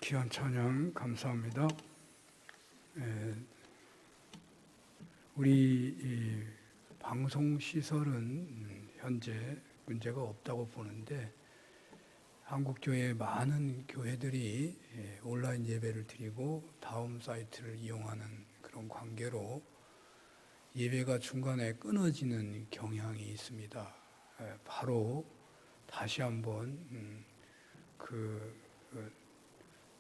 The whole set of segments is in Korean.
귀한 찬양 감사합니다. 우리 방송 시설은 현재 문제가 없다고 보는데 한국교회 많은 교회들이 온라인 예배를 드리고 다음 사이트를 이용하는 그런 관계로 예배가 중간에 끊어지는 경향이 있습니다. 바로 다시 한번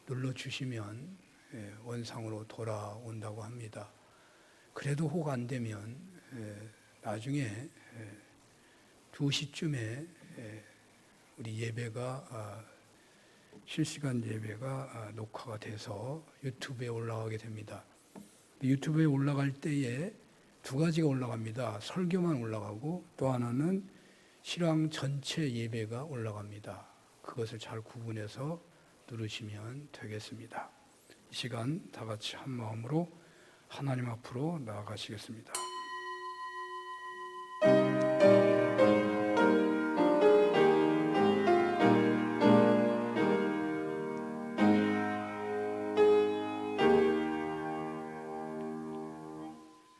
눌러주시면 원상으로 돌아온다고 합니다. 그래도 혹 안 되면 나중에 2시쯤에 우리 예배가 실시간 예배가 녹화가 돼서 유튜브에 올라가게 됩니다. 유튜브에 올라갈 때에 두 가지가 올라갑니다. 설교만 올라가고 또 하나는 실황 전체 예배가 올라갑니다. 그것을 잘 구분해서 누르시면 되겠습니다. 이 시간 다 같이 한 마음으로 하나님 앞으로 나아가시겠습니다.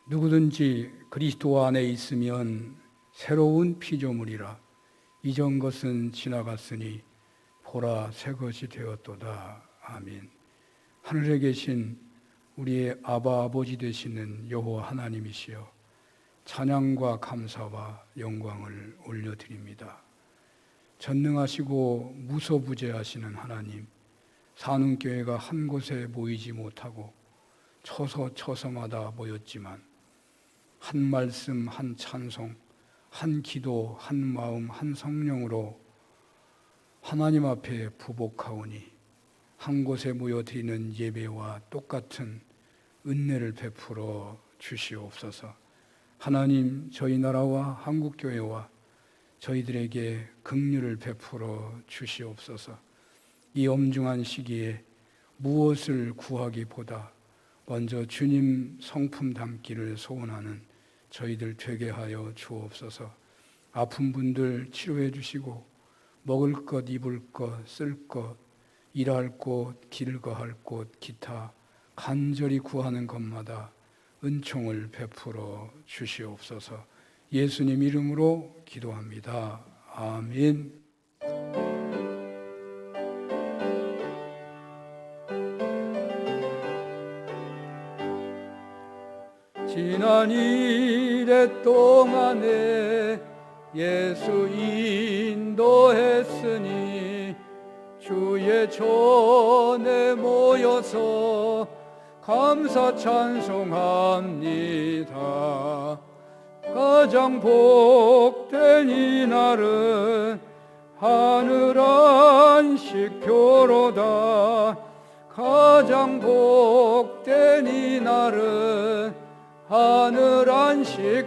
누구든지 그리스도 안에 있으면 새로운 피조물이라. 이전 것은 지나갔으니 보라 새 것이 되었도다. 아멘. 하늘에 계신 우리의 아바 아버지 되시는 여호와 하나님이시여, 찬양과 감사와 영광을 올려드립니다. 전능하시고 무소부재하시는 하나님, 산운교회가 한 곳에 모이지 못하고 처서마다 모였지만 한 말씀, 한 찬송, 한 기도, 한 마음, 한 성령으로 하나님 앞에 부복하오니 한 곳에 모여 드리는 예배와 똑같은 은혜를 베풀어 주시옵소서. 하나님, 저희 나라와 한국교회와 저희들에게 긍휼을 베풀어 주시옵소서. 이 엄중한 시기에 무엇을 구하기보다 먼저 주님 성품 담기를 소원하는 저희들 되게 하여 주옵소서. 아픈 분들 치료해 주시고 먹을 것, 입을 것, 쓸 것, 일할 곳, 길 거할 곳, 기타 간절히 구하는 것마다 은총을 베풀어 주시옵소서. 예수님 이름으로 기도합니다. 아멘. 지난 이래 동안에 예수 인도했으니 주의 전에 모여서 감사 찬송합니다. 가장 복된 이날은 하늘 안식교로다. 가장 복된 이날은 하늘 안식교로다.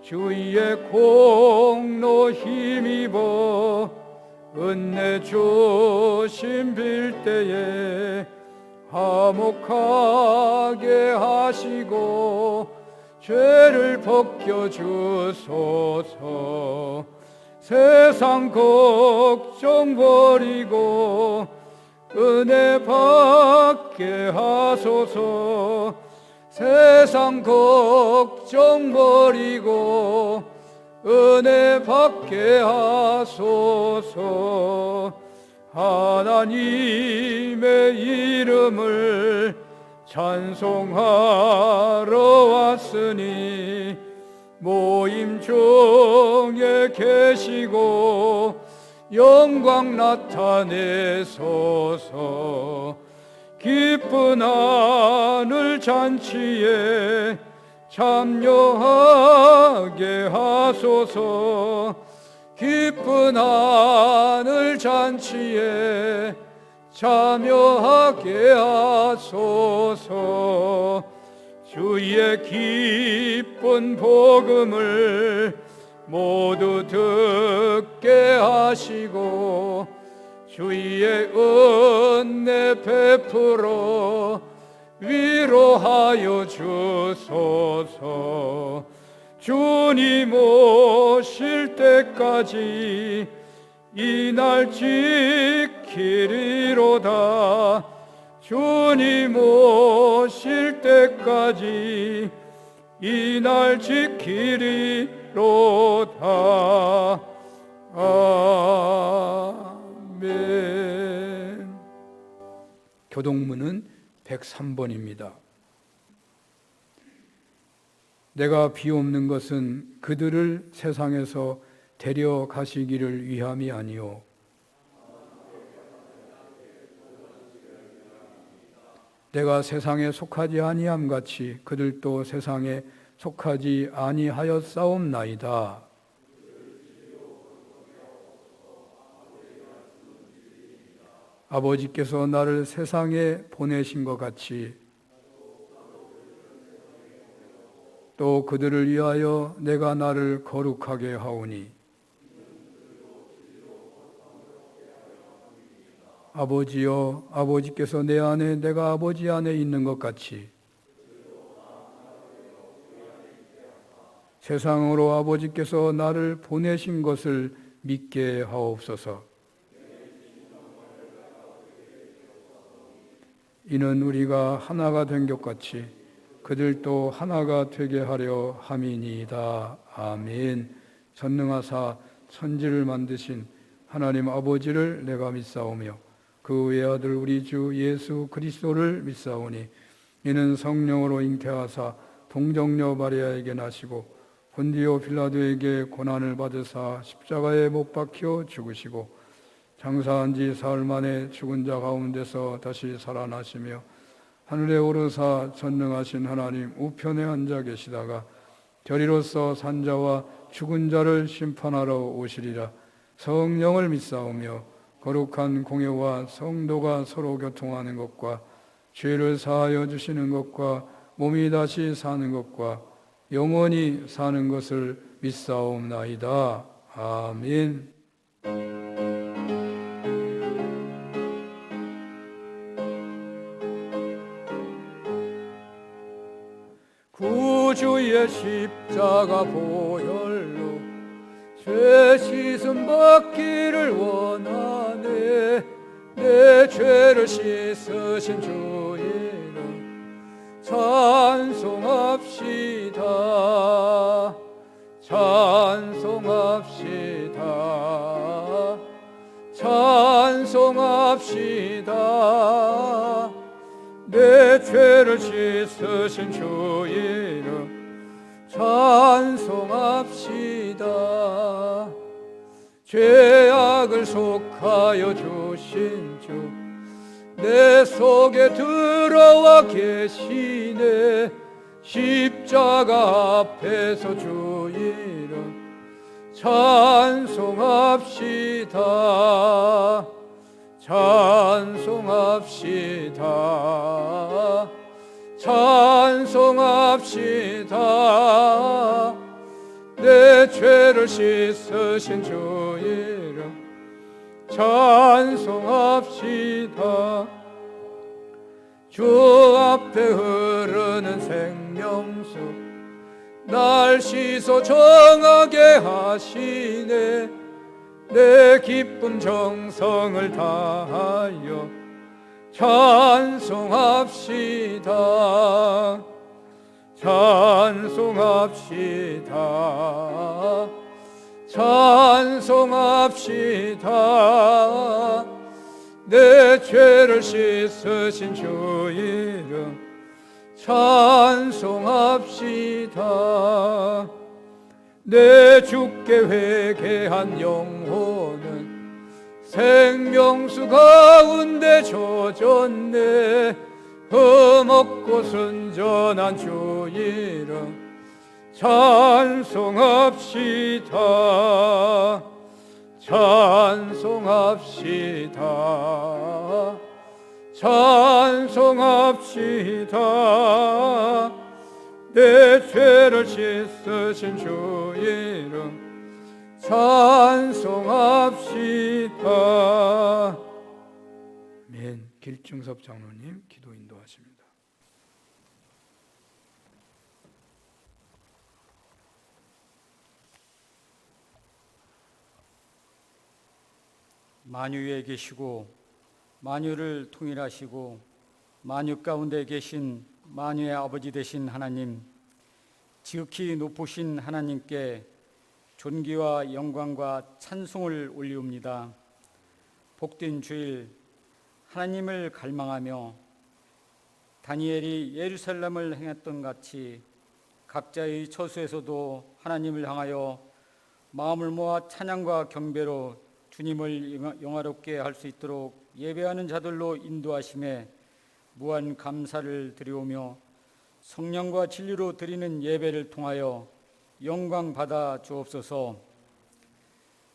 주의 공로 힘입어 은혜 주심 빌 때에 화목하게 하시고 죄를 벗겨주소서. 세상 걱정 버리고 은혜 받게 하소서. 세상 걱정 버리고 은혜 받게 하소서. 하나님의 이름을 찬송하러 왔으니 모임 중에 계시고 영광 나타내소서. 기쁜 하늘 잔치에 참여하게 하소서. 기쁜 하늘 잔치에 참여하게 하소서. 주의 기쁜 복음을 모두 듣게 하시고 주의 은혜 베풀어 위로하여 주소서. 주님 오실 때까지 이 날 지키소서. 지키리로다. 주님 오실 때까지 이 날 지키리로다. 아멘. 교동문은 103번입니다. 내가 비옵는 것은 그들을 세상에서 데려가시기를 위함이 아니요 내가 세상에 속하지 아니함 같이 그들도 세상에 속하지 아니하였사옵나이다. 아버지께서 나를 세상에 보내신 것 같이 또 그들을 위하여 내가 나를 거룩하게 하오니 아버지여, 아버지께서 내 안에 내가 아버지 안에 있는 것 같이 세상으로 아버지께서 나를 보내신 것을 믿게 하옵소서. 이는 우리가 하나가 된 것 같이 그들도 하나가 되게 하려 함이니이다. 아멘. 전능하사 천지를 만드신 하나님 아버지를 내가 믿사오며 그 외아들 우리 주 예수 그리스도를 믿사오니 이는 성령으로 잉태하사 동정녀 마리아에게 나시고 본디오 빌라도에게 고난을 받으사 십자가에 못 박혀 죽으시고 장사한 지 사흘 만에 죽은 자 가운데서 다시 살아나시며 하늘에 오르사 전능하신 하나님 우편에 앉아 계시다가 저리로서 산자와 죽은 자를 심판하러 오시리라. 성령을 믿사오며 거룩한 공예와 성도가 서로 교통하는 것과 죄를 사하여 주시는 것과 몸이 다시 사는 것과 영원히 사는 것을 믿사옵나이다. 아멘. 구주의 십자가 보혈로 죄 씻음 받기를 원하네. 내 죄를 씻으신 주 이름 찬송합시다. 찬송합시다. 찬송합시다. 내 죄를 씻으신 주 이름 찬송합시다. 죄악을 속하여 주신 주 내 속에 들어와 계시네. 십자가 앞에서 주 이름 찬송합시다. 찬송합시다. 찬송합시다. 내 죄를 씻으신 주 이름 찬송합시다. 주 앞에 흐르는 생명수 날 씻어 정하게 하시네. 내 기쁨 정성을 다하여 찬송합시다. 찬송합시다. 찬송합시다. 내 죄를 씻으신 주 이름 찬송합시다. 내 주께 회개한 영혼은 생명수 가운데 젖었네. 흠없고 순전한 주 이름 찬송합시다. 찬송합시다. 찬송합시다. 내 죄를 씻으신 주 이름 찬송합시다. 아멘. 길중섭 장로님 기도 인도하십니다. 만유에 계시고 만유를 통일하시고 만유 가운데 계신 만유의 아버지 되신 하나님, 지극히 높으신 하나님께 존귀와 영광과 찬송을 올리옵니다. 복된 주일, 하나님을 갈망하며 다니엘이 예루살렘을 행했던 같이 각자의 처소에서도 하나님을 향하여 마음을 모아 찬양과 경배로 주님을 영화롭게 할 수 있도록 예배하는 자들로 인도하심에 무한 감사를 드리오며 성령과 진리로 드리는 예배를 통하여 영광 받아 주옵소서.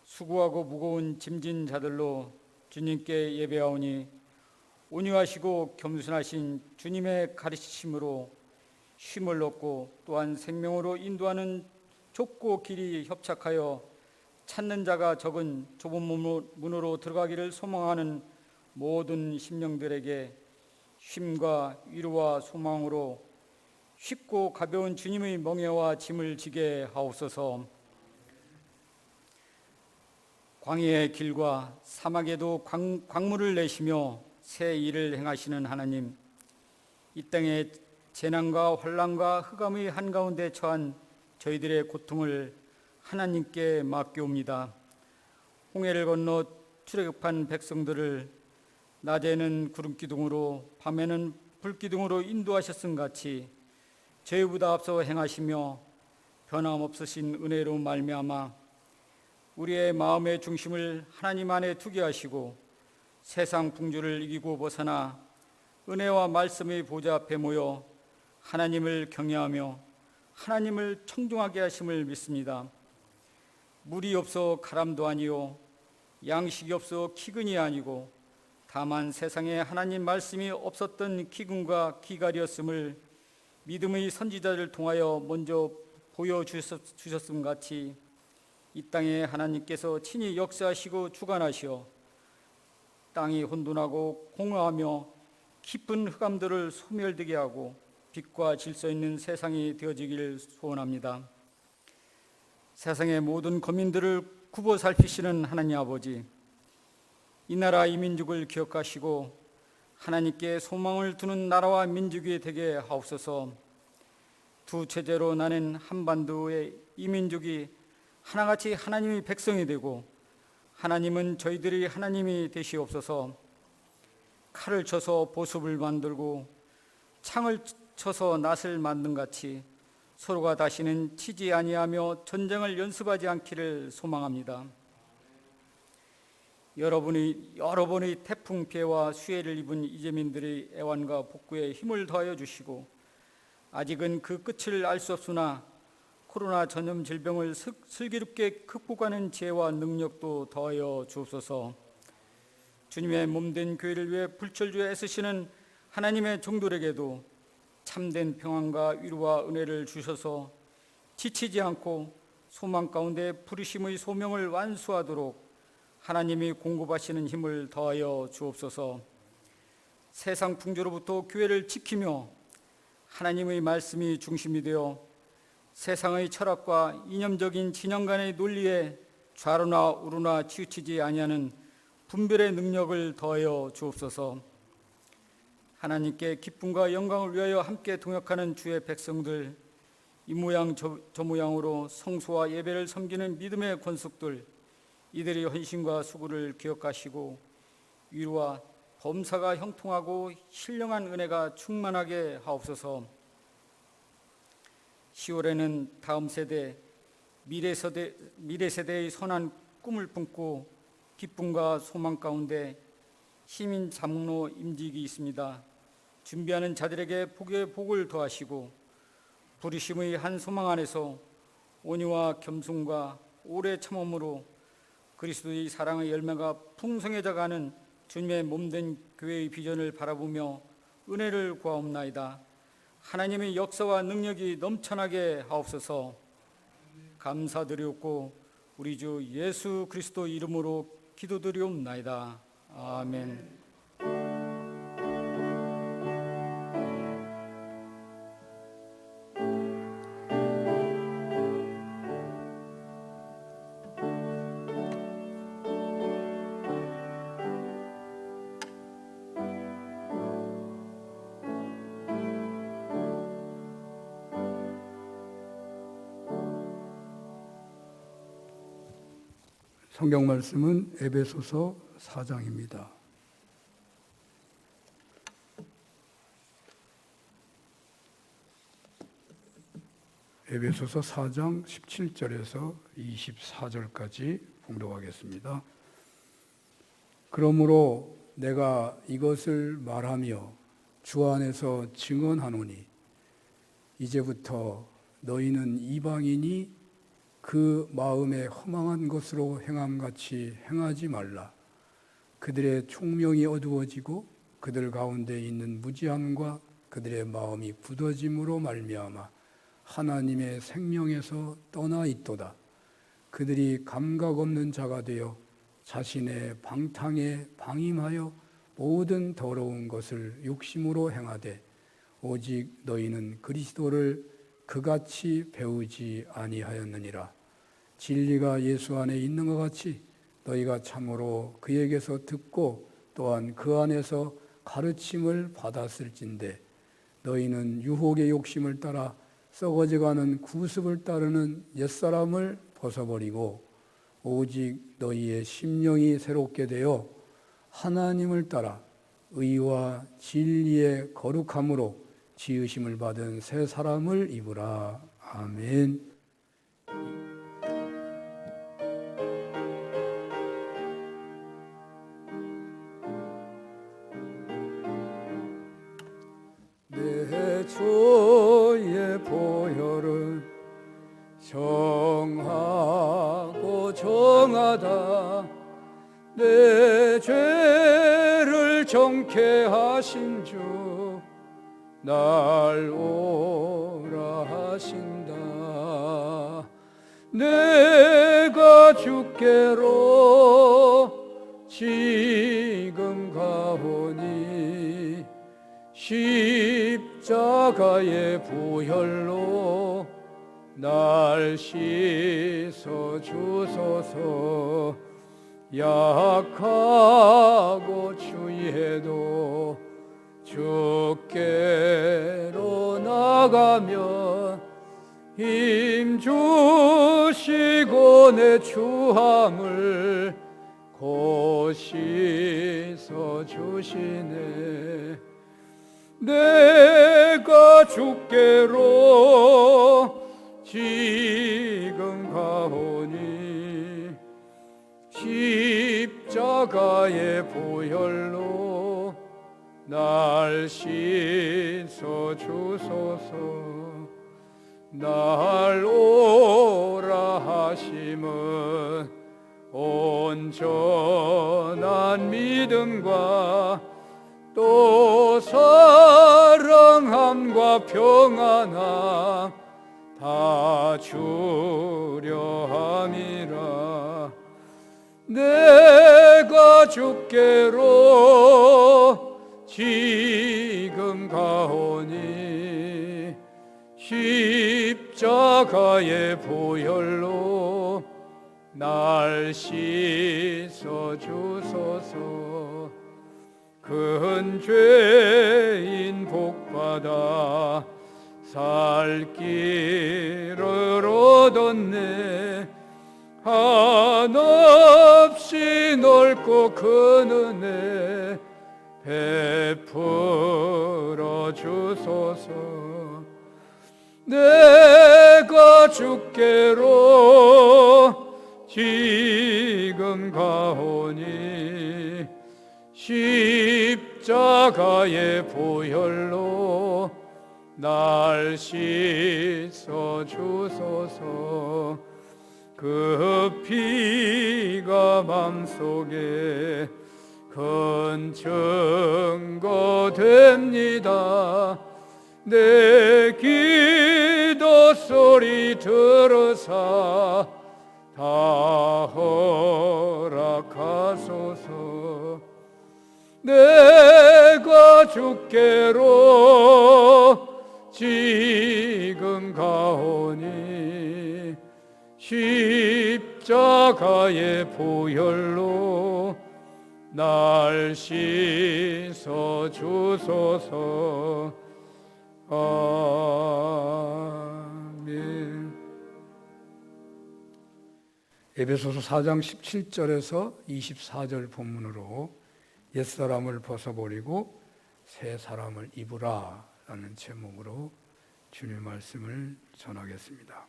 수고하고 무거운 짐진 자들로 주님께 예배하오니 온유하시고 겸손하신 주님의 가르치심으로 쉼을 얻고 또한 생명으로 인도하는 좁고 길이 협착하여 찾는 자가 적은 좁은 문으로 들어가기를 소망하는 모든 심령들에게 쉼과 위로와 소망으로 쉽고 가벼운 주님의 멍에와 짐을 지게 하옵소서. 광야의 길과 사막에도 광물을 내시며 새 일을 행하시는 하나님, 이 땅의 재난과 환난과 흑암의 한가운데 처한 저희들의 고통을 하나님께 맡겨옵니다. 홍해를 건너 출애굽한 백성들을 낮에는 구름기둥으로 밤에는 불기둥으로 인도하셨음 같이 저희보다 앞서 행하시며 변함없으신 은혜로 말미암아 우리의 마음의 중심을 하나님 안에 두게 하시고 세상 풍조를 이기고 벗어나 은혜와 말씀의 보좌 앞에 모여 하나님을 경외하며 하나님을 청종하게 하심을 믿습니다. 물이 없어 가람도 아니요 양식이 없어 기근이 아니고 다만 세상에 하나님 말씀이 없었던 기근과 기갈이었음을 믿음의 선지자를 통하여 먼저 보여주셨음 같이 이 땅에 하나님께서 친히 역사하시고 주관하시어 땅이 혼돈하고 공허하며 깊은 흑암들을 소멸되게 하고 빛과 질서 있는 세상이 되어지기를 소원합니다. 세상의 모든 거민들을 굽어 살피시는 하나님 아버지, 이 나라 이 민족을 기억하시고 하나님께 소망을 두는 나라와 민족이 되게 하옵소서. 두 체제로 나는 한반도의 이 민족이 하나같이 하나님의 백성이 되고 하나님은 저희들이 하나님이 되시옵소서. 칼을 쳐서 보습을 만들고 창을 쳐서 낫을 만든 같이 서로가 다시는 치지 아니하며 전쟁을 연습하지 않기를 소망합니다. 여러 번의 태풍 피해와 수해를 입은 이재민들의 애완과 복구에 힘을 더하여 주시고 아직은 그 끝을 알 수 없으나 코로나 전염 질병을 슬기롭게 극복하는 지혜와 능력도 더하여 주옵소서. 주님의 몸된 교회를 위해 불철주에 애쓰시는 하나님의 종들에게도 참된 평안과 위로와 은혜를 주셔서 지치지 않고 소망 가운데 부르심의 소명을 완수하도록 하나님이 공급하시는 힘을 더하여 주옵소서. 세상 풍조로부터 교회를 지키며 하나님의 말씀이 중심이 되어 세상의 철학과 이념적인 진영 간의 논리에 좌로나 우로나 치우치지 아니하는 분별의 능력을 더하여 주옵소서. 하나님께 기쁨과 영광을 위하여 함께 동역하는 주의 백성들, 이 모양 저 모양으로 성소와 예배를 섬기는 믿음의 권속들, 이들의 헌신과 수고를 기억하시고 위로와 범사가 형통하고 신령한 은혜가 충만하게 하옵소서. 10월에는 다음 세대, 미래 세대의 선한 꿈을 품고 기쁨과 소망 가운데 시민 장로 임직이 있습니다. 준비하는 자들에게 복의 복을 더하시고 부르심의 한 소망 안에서 온유와 겸손과 오래 참음으로 그리스도의 사랑의 열매가 풍성해져 가는 주님의 몸된 교회의 비전을 바라보며 은혜를 구하옵나이다. 하나님의 역사와 능력이 넘쳐나게 하옵소서. 감사드리옵고 우리 주 예수 그리스도 이름으로 기도드리옵나이다. 아멘. 성경 말씀은 에베소서 4장입니다. 에베소서 4장 17절에서 24절까지 봉독하겠습니다. 그러므로 내가 이것을 말하며 주 안에서 증언하노니 이제부터 너희는 이방인이 그 마음에 허망한 것으로 행함같이 행하지 말라. 그들의 총명이 어두워지고 그들 가운데 있는 무지함과 그들의 마음이 굳어짐으로 말미암아 하나님의 생명에서 떠나 있도다. 그들이 감각 없는 자가 되어 자신의 방탕에 방임하여 모든 더러운 것을 욕심으로 행하되 오직 너희는 그리스도를 그같이 배우지 아니하였느니라. 진리가 예수 안에 있는 것 같이 너희가 참으로 그에게서 듣고 또한 그 안에서 가르침을 받았을진데 너희는 유혹의 욕심을 따라 썩어져가는 구습을 따르는 옛사람을 벗어버리고 오직 너희의 심령이 새롭게 되어 하나님을 따라 의와 진리의 거룩함으로 지으심을 받은 새 사람을 입으라. 아멘. 내 주의 보혈은 정하고 정하다. 내 죄를 정케 하신 주 날 오라 하신다. 내가 주께로 지금 가오니 십자가의 보혈로 날 씻어 주소서. 약하고 추위해도 주께로 나가면 힘 주시고 내 추함을 곧 씻어 주시네. 내가 주께로 지금 가오니 십자가의 보혈로 날 씻어 주소서. 날 오라 하심은 온전한 믿음과 또 사랑함과 평안함 다 주려 함이라. 내가 주께로 지금 가오니 십자가의 보혈로 날 씻어 주소서. 큰 죄인 복받아 살 길을 얻었네. 한없이 넓고 큰 은혜 베풀어 주소서. 내가 주께로 지금 가오니 십자가의 보혈로 날 씻어 주소서. 그 피가 맘속에 큰 증거 됩니다. 내 기도 소리 들으사 다 허락하소서. 내가 주께로 지금 가오니 십자가의 보혈로 날 씻어 주소서. 아멘. 에베소서 4장 17절에서 24절 본문으로 옛사람을 벗어버리고 새 사람을 입으라 라는 제목으로 주님의 말씀을 전하겠습니다.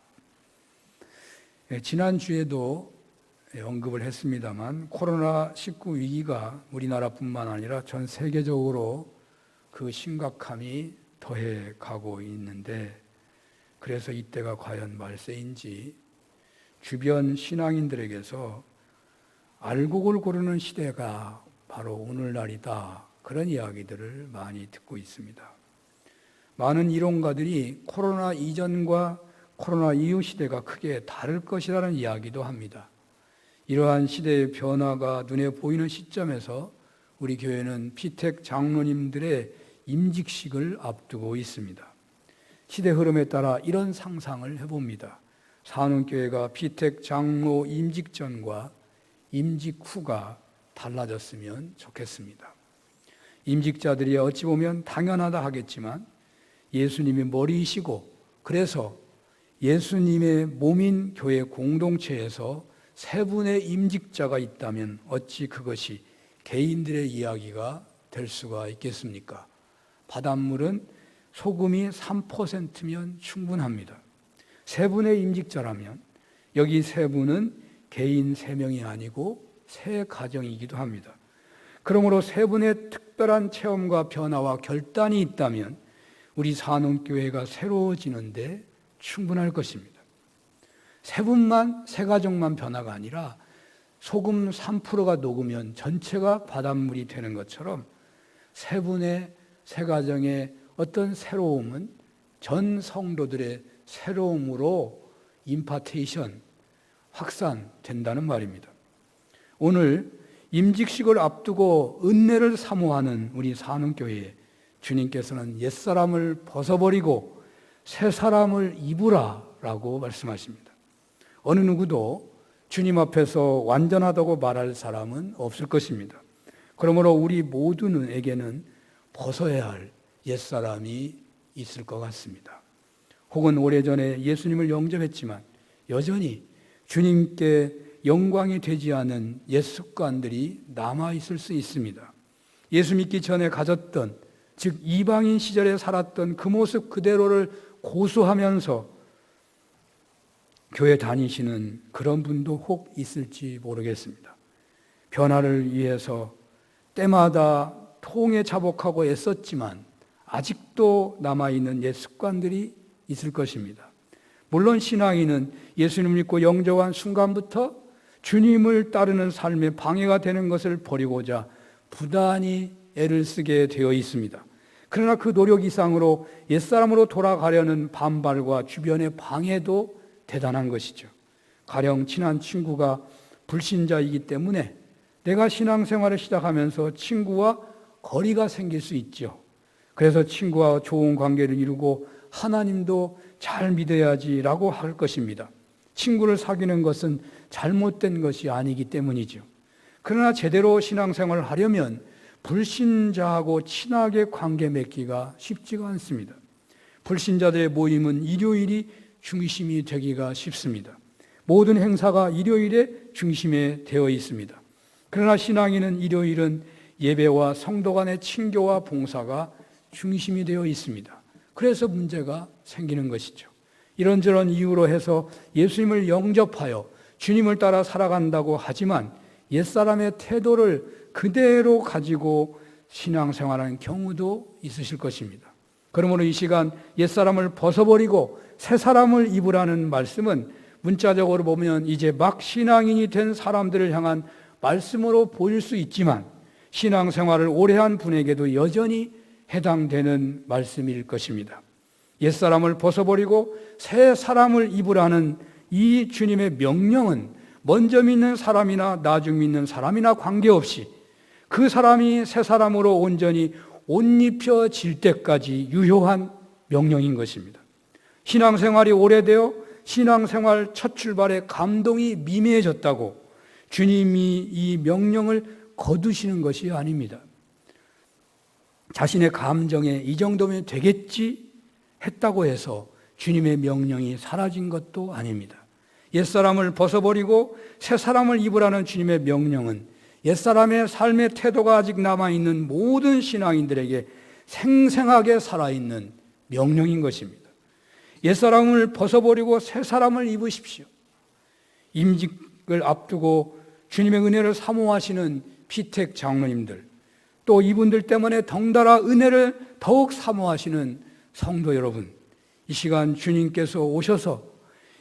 지난주에도 언급을 했습니다만 코로나19 위기가 우리나라뿐만 아니라 전 세계적으로 그 심각함이 더해 가고 있는데, 그래서 이때가 과연 말세인지 주변 신앙인들에게서 알곡을 고르는 시대가 바로 오늘날이다, 그런 이야기들을 많이 듣고 있습니다. 많은 이론가들이 코로나 이전과 코로나 이후 시대가 크게 다를 것이라는 이야기도 합니다. 이러한 시대의 변화가 눈에 보이는 시점에서 우리 교회는 피택 장로님들의 임직식을 앞두고 있습니다. 시대 흐름에 따라 이런 상상을 해봅니다. 산원교회가 피택 장로 임직 전과 임직 후가 달라졌으면 좋겠습니다. 임직자들이 어찌 보면 당연하다 하겠지만 예수님이 머리이시고, 그래서 예수님의 몸인 교회 공동체에서 세 분의 임직자가 있다면 어찌 그것이 개인들의 이야기가 될 수가 있겠습니까? 바닷물은 소금이 3%면 충분합니다. 세 분의 임직자라면 여기 세 분은 개인 3명이 아니고 세 가정이기도 합니다. 그러므로 세 분의 특별한 체험과 변화와 결단이 있다면 우리 산원교회가 새로워지는데 충분할 것입니다. 세 분만, 세 가정만 변화가 아니라 소금 3%가 녹으면 전체가 바닷물이 되는 것처럼 세 분의, 세 가정의 어떤 새로움은 전 성도들의 새로움으로 임파테이션, 확산된다는 말입니다. 오늘 임직식을 앞두고 은혜를 사모하는 우리 산원교회에 주님께서는 옛사람을 벗어버리고 새 사람을 입으라 라고 말씀하십니다. 어느 누구도 주님 앞에서 완전하다고 말할 사람은 없을 것입니다. 그러므로 우리 모두에게는 벗어야 할 옛사람이 있을 것 같습니다. 혹은 오래전에 예수님을 영접했지만 여전히 주님께 영광이 되지 않은 옛 습관들이 남아있을 수 있습니다. 예수 믿기 전에 가졌던, 즉 이방인 시절에 살았던 그 모습 그대로를 고수하면서 교회 다니시는 그런 분도 혹 있을지 모르겠습니다. 변화를 위해서 때마다 통에 자복하고 애썼지만 아직도 남아있는 옛 습관들이 있을 것입니다. 물론 신앙인은 예수님을 믿고 영접한 순간부터 주님을 따르는 삶에 방해가 되는 것을 버리고자 부단히 애를 쓰게 되어 있습니다. 그러나 그 노력 이상으로 옛사람으로 돌아가려는 반발과 주변의 방해도 대단한 것이죠. 가령 친한 친구가 불신자이기 때문에 내가 신앙생활을 시작하면서 친구와 거리가 생길 수 있죠. 그래서 친구와 좋은 관계를 이루고 하나님도 잘 믿어야지라고 할 것입니다. 친구를 사귀는 것은 잘못된 것이 아니기 때문이죠. 그러나 제대로 신앙생활을 하려면 불신자하고 친하게 관계 맺기가 쉽지가 않습니다. 불신자들의 모임은 일요일이 중심이 되기가 쉽습니다. 모든 행사가 일요일에 중심에 되어 있습니다. 그러나 신앙인은 일요일은 예배와 성도 간의 친교와 봉사가 중심이 되어 있습니다. 그래서 문제가 생기는 것이죠. 이런저런 이유로 해서 예수님을 영접하여 주님을 따라 살아간다고 하지만 옛사람의 태도를 그대로 가지고 신앙생활하는 경우도 있으실 것입니다. 그러므로 이 시간 옛사람을 벗어버리고 새 사람을 입으라는 말씀은 문자적으로 보면 이제 막 신앙인이 된 사람들을 향한 말씀으로 보일 수 있지만 신앙생활을 오래 한 분에게도 여전히 해당되는 말씀일 것입니다. 옛사람을 벗어버리고 새 사람을 입으라는 이 주님의 명령은 먼저 믿는 사람이나 나중 믿는 사람이나 관계없이 그 사람이 새 사람으로 온전히 옷 입혀질 때까지 유효한 명령인 것입니다. 신앙생활이 오래되어 신앙생활 첫 출발에 감동이 미미해졌다고 주님이 이 명령을 거두시는 것이 아닙니다. 자신의 감정에 이 정도면 되겠지 했다고 해서 주님의 명령이 사라진 것도 아닙니다. 옛사람을 벗어버리고 새사람을 입으라는 주님의 명령은 옛사람의 삶의 태도가 아직 남아있는 모든 신앙인들에게 생생하게 살아있는 명령인 것입니다. 옛사람을 벗어버리고 새사람을 입으십시오. 임직을 앞두고 주님의 은혜를 사모하시는 피택 장로님들, 또 이분들 때문에 덩달아 은혜를 더욱 사모하시는 성도 여러분, 이 시간 주님께서 오셔서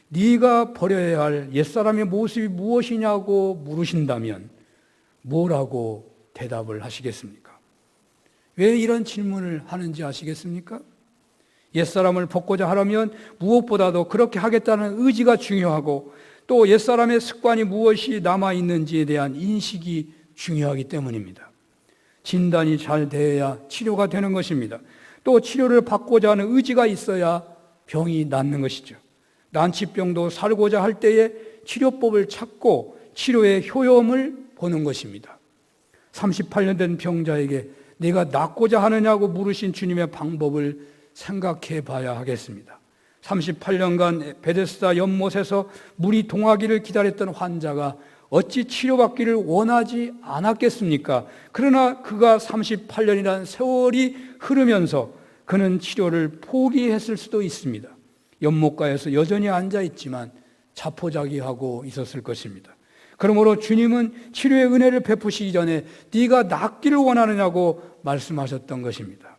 네가 버려야 할 옛사람의 모습이 무엇이냐고 물으신다면 뭐라고 대답을 하시겠습니까? 왜 이런 질문을 하는지 아시겠습니까? 옛사람을 벗고자 하려면 무엇보다도 그렇게 하겠다는 의지가 중요하고 또 옛사람의 습관이 무엇이 남아있는지에 대한 인식이 중요하기 때문입니다. 진단이 잘 되어야 치료가 되는 것입니다. 또 치료를 받고자 하는 의지가 있어야 병이 낫는 것이죠. 난치병도 살고자 할 때에 치료법을 찾고 치료의 효험을 보는 것입니다. 38년 된 병자에게 내가 낫고자 하느냐고 물으신 주님의 방법을 생각해 봐야 하겠습니다. 38년간 베데스다 연못에서 물이 동하기를 기다렸던 환자가 어찌 치료받기를 원하지 않았겠습니까? 그러나 그가 38년이라는 세월이 흐르면서 그는 치료를 포기했을 수도 있습니다. 연못가에서 여전히 앉아있지만 자포자기하고 있었을 것입니다. 그러므로 주님은 치료의 은혜를 베푸시기 전에 네가 낫기를 원하느냐고 말씀하셨던 것입니다.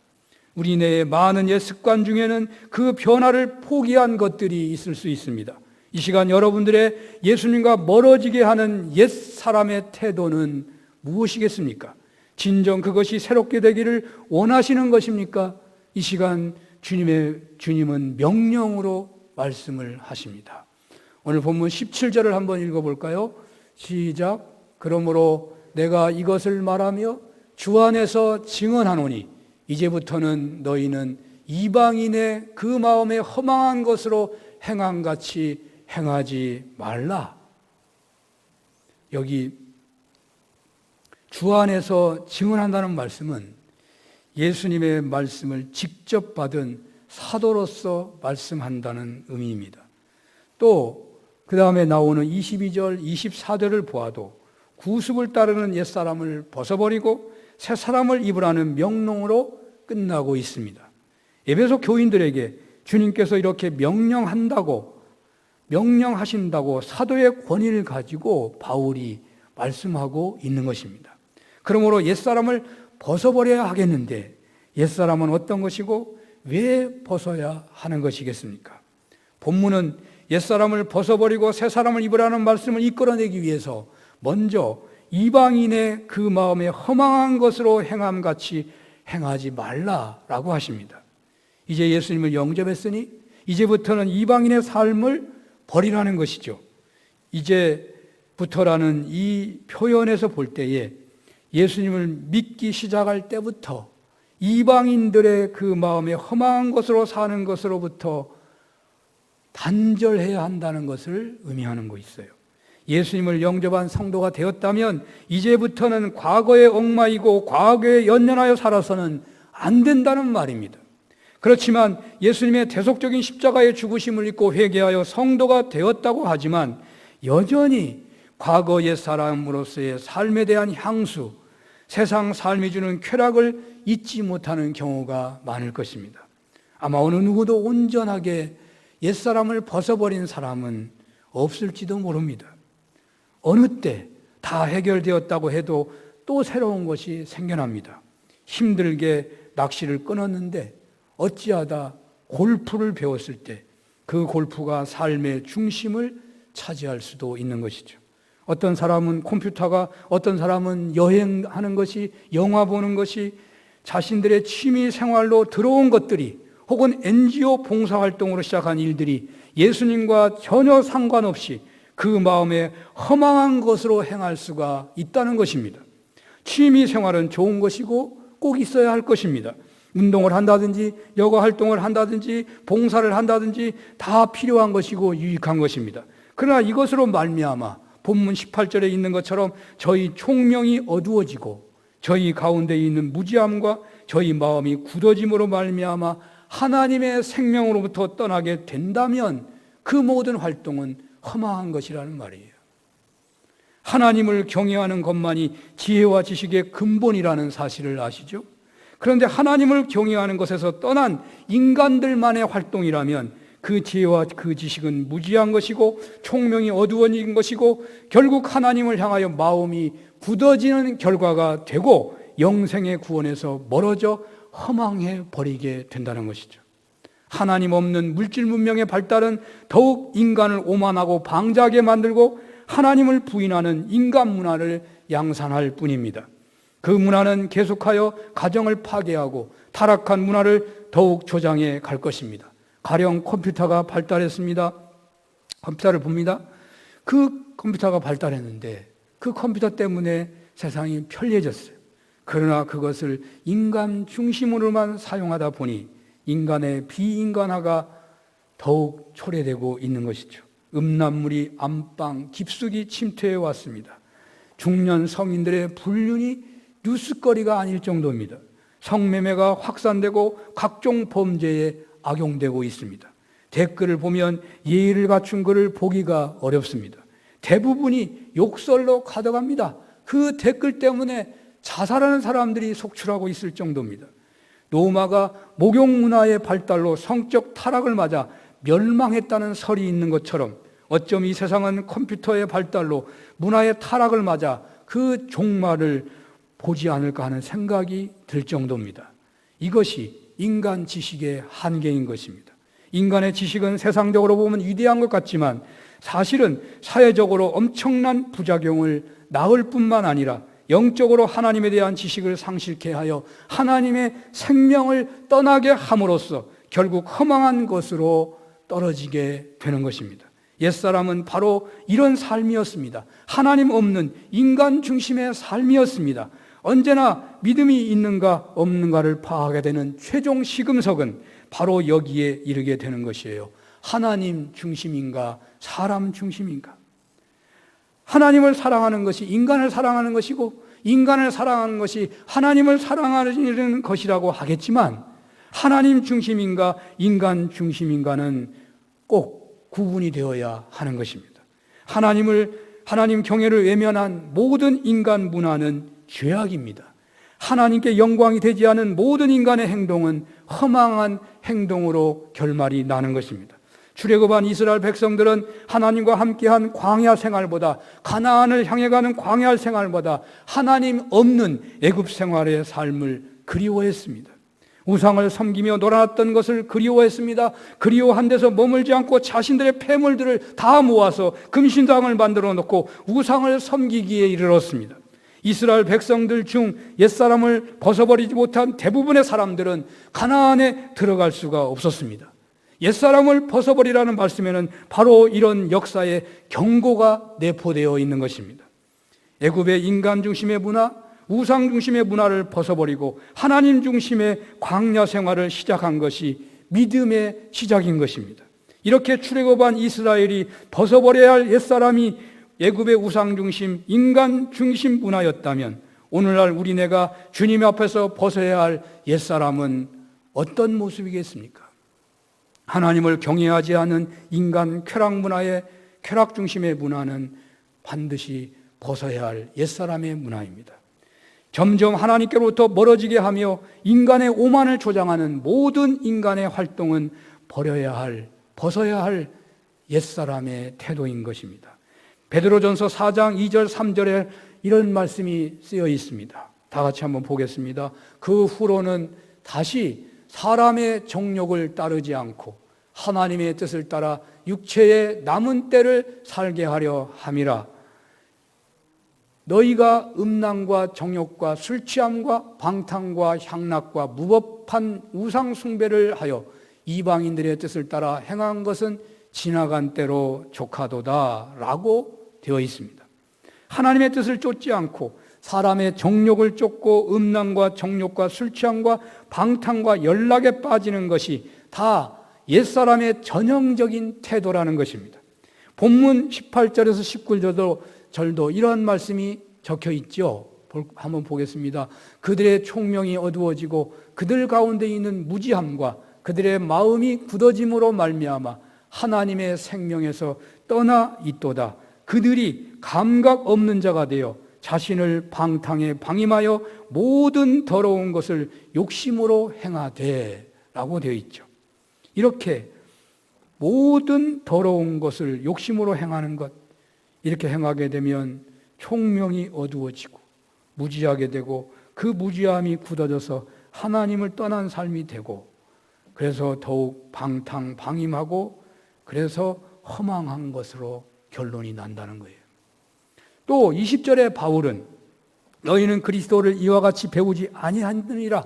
우리 내에 많은 옛 습관 중에는 그 변화를 포기한 것들이 있을 수 있습니다. 이 시간 여러분들의 예수님과 멀어지게 하는 옛 사람의 태도는 무엇이겠습니까? 진정 그것이 새롭게 되기를 원하시는 것입니까? 이 시간 주님은 명령으로 말씀을 하십니다. 오늘 본문 17절을 한번 읽어볼까요? 시작. 그러므로 내가 이것을 말하며 주 안에서 증언하노니 이제부터는 너희는 이방인의 그 마음에 허망한 것으로 행함같이 행하지 말라. 여기 주 안에서 증언한다는 말씀은 예수님의 말씀을 직접 받은 사도로서 말씀한다는 의미입니다. 또 그 다음에 나오는 22절, 24절을 보아도 구습을 따르는 옛사람을 벗어버리고 새사람을 입으라는 명령으로 끝나고 있습니다. 에베소 교인들에게 주님께서 이렇게 명령하신다고 사도의 권위를 가지고 바울이 말씀하고 있는 것입니다. 그러므로 옛사람을 벗어버려야 하겠는데 옛사람은 어떤 것이고 왜 벗어야 하는 것이겠습니까? 본문은 옛사람을 벗어버리고 새사람을 입으라는 말씀을 이끌어내기 위해서 먼저 이방인의 그 마음에 허망한 것으로 행함같이 행하지 말라라고 하십니다. 이제 예수님을 영접했으니 이제부터는 이방인의 삶을 버리라는 것이죠. 이제부터라는 이 표현에서 볼 때에 예수님을 믿기 시작할 때부터 이방인들의 그 마음에 허망한 것으로 사는 것으로부터 단절해야 한다는 것을 의미하는 거 있어요. 예수님을 영접한 성도가 되었다면 이제부터는 과거에 얽매이고 과거에 연연하여 살아서는 안 된다는 말입니다. 그렇지만 예수님의 대속적인 십자가의 죽으심을 잊고 회개하여 성도가 되었다고 하지만 여전히 과거 옛 사람으로서의 삶에 대한 향수, 세상 삶이 주는 쾌락을 잊지 못하는 경우가 많을 것입니다. 아마 어느 누구도 온전하게 옛사람을 벗어버린 사람은 없을지도 모릅니다. 어느 때 다 해결되었다고 해도 또 새로운 것이 생겨납니다. 힘들게 낚시를 끊었는데 어찌하다 골프를 배웠을 때 그 골프가 삶의 중심을 차지할 수도 있는 것이죠. 어떤 사람은 컴퓨터가, 어떤 사람은 여행하는 것이, 영화 보는 것이 자신들의 취미 생활로 들어온 것들이 혹은 NGO 봉사활동으로 시작한 일들이 예수님과 전혀 상관없이 그 마음에 허망한 것으로 행할 수가 있다는 것입니다. 취미 생활은 좋은 것이고 꼭 있어야 할 것입니다. 운동을 한다든지 여가 활동을 한다든지 봉사를 한다든지 다 필요한 것이고 유익한 것입니다. 그러나 이것으로 말미암아 본문 18절에 있는 것처럼 저희 총명이 어두워지고 저희 가운데 있는 무지함과 저희 마음이 굳어짐으로 말미암아 하나님의 생명으로부터 떠나게 된다면 그 모든 활동은 허망한 것이라는 말이에요. 하나님을 경외하는 것만이 지혜와 지식의 근본이라는 사실을 아시죠? 그런데 하나님을 경외하는 것에서 떠난 인간들만의 활동이라면 그 지혜와 그 지식은 무지한 것이고 총명이 어두워진 것이고 결국 하나님을 향하여 마음이 굳어지는 결과가 되고 영생의 구원에서 멀어져 허망해 버리게 된다는 것이죠. 하나님 없는 물질 문명의 발달은 더욱 인간을 오만하고 방자하게 만들고 하나님을 부인하는 인간 문화를 양산할 뿐입니다. 그 문화는 계속하여 가정을 파괴하고 타락한 문화를 더욱 조장해 갈 것입니다. 가령 컴퓨터가 발달했습니다. 컴퓨터를 봅니다. 그 컴퓨터가 발달했는데 그 컴퓨터 때문에 세상이 편리해졌어요. 그러나 그것을 인간 중심으로만 사용하다 보니 인간의 비인간화가 더욱 초래되고 있는 것이죠. 음란물이 안방 깊숙이 침투해 왔습니다. 중년 성인들의 불륜이 뉴스거리가 아닐 정도입니다. 성매매가 확산되고 각종 범죄에 악용되고 있습니다. 댓글을 보면 예의를 갖춘 글을 보기가 어렵습니다. 대부분이 욕설로 가득합니다. 그 댓글 때문에 자살하는 사람들이 속출하고 있을 정도입니다. 로마가 목욕 문화의 발달로 성적 타락을 맞아 멸망했다는 설이 있는 것처럼 어쩜 이 세상은 컴퓨터의 발달로 문화의 타락을 맞아 그 종말을 보지 않을까 하는 생각이 들 정도입니다. 이것이 인간 지식의 한계인 것입니다. 인간의 지식은 세상적으로 보면 위대한 것 같지만 사실은 사회적으로 엄청난 부작용을 낳을 뿐만 아니라 영적으로 하나님에 대한 지식을 상실케 하여 하나님의 생명을 떠나게 함으로써 결국 허망한 것으로 떨어지게 되는 것입니다. 옛사람은 바로 이런 삶이었습니다. 하나님 없는 인간 중심의 삶이었습니다. 언제나 믿음이 있는가 없는가를 파악하게 되는 최종 시금석은 바로 여기에 이르게 되는 것이에요. 하나님 중심인가 사람 중심인가? 하나님을 사랑하는 것이 인간을 사랑하는 것이고 인간을 사랑하는 것이 하나님을 사랑하는 것이라고 하겠지만 하나님 중심인가 인간 중심인가는 꼭 구분이 되어야 하는 것입니다. 하나님 경외를 외면한 모든 인간 문화는 죄악입니다. 하나님께 영광이 되지 않은 모든 인간의 행동은 허망한 행동으로 결말이 나는 것입니다. 출애굽한 이스라엘 백성들은 하나님과 함께한 광야 생활보다 가나안을 향해 가는 광야 생활보다 하나님 없는 애굽 생활의 삶을 그리워했습니다. 우상을 섬기며 놀아났던 것을 그리워했습니다. 그리워한 데서 머물지 않고 자신들의 폐물들을 다 모아서 금신당을 만들어 놓고 우상을 섬기기에 이르렀습니다. 이스라엘 백성들 중 옛사람을 벗어버리지 못한 대부분의 사람들은 가나안에 들어갈 수가 없었습니다. 옛사람을 벗어버리라는 말씀에는 바로 이런 역사의 경고가 내포되어 있는 것입니다. 애굽의 인간 중심의 문화, 우상 중심의 문화를 벗어버리고 하나님 중심의 광야 생활을 시작한 것이 믿음의 시작인 것입니다. 이렇게 출애굽한 이스라엘이 벗어버려야 할 옛사람이 애굽의 우상 중심, 인간 중심 문화였다면 오늘날 우리네가 주님 앞에서 벗어야 할 옛사람은 어떤 모습이겠습니까? 하나님을 경외하지 않은 인간 쾌락 문화의 쾌락 중심의 문화는 반드시 벗어야 할 옛사람의 문화입니다. 점점 하나님께로부터 멀어지게 하며 인간의 오만을 조장하는 모든 인간의 활동은 벗어야 할 옛사람의 태도인 것입니다. 베드로전서 4장 2절 3절에 이런 말씀이 쓰여 있습니다. 다 같이 한번 보겠습니다. 그 후로는 다시 사람의 정욕을 따르지 않고 하나님의 뜻을 따라 육체의 남은 때를 살게 하려 함이라. 너희가 음란과 정욕과 술 취함과 방탕과 향락과 무법한 우상 숭배를 하여 이방인들의 뜻을 따라 행한 것은 지나간 때로 족하도다 라고 되어 있습니다. 하나님의 뜻을 쫓지 않고 사람의 정욕을 쫓고 음란과 정욕과 술 취함과 방탕과 연락에 빠지는 것이 다 옛사람의 전형적인 태도라는 것입니다. 본문 18절에서 19절도 이런 말씀이 적혀 있죠. 한번 보겠습니다. 그들의 총명이 어두워지고 그들 가운데 있는 무지함과 그들의 마음이 굳어짐으로 말미암아 하나님의 생명에서 떠나 있도다. 그들이 감각 없는 자가 되어 자신을 방탕에 방임하여 모든 더러운 것을 욕심으로 행하되 라고 되어 있죠. 이렇게 모든 더러운 것을 욕심으로 행하는 것, 이렇게 행하게 되면 총명이 어두워지고 무지하게 되고 그 무지함이 굳어져서 하나님을 떠난 삶이 되고, 그래서 더욱 방탕 방임하고 그래서 허망한 것으로 결론이 난다는 거예요. 또 20절에 바울은 너희는 그리스도를 이와 같이 배우지 아니했느니라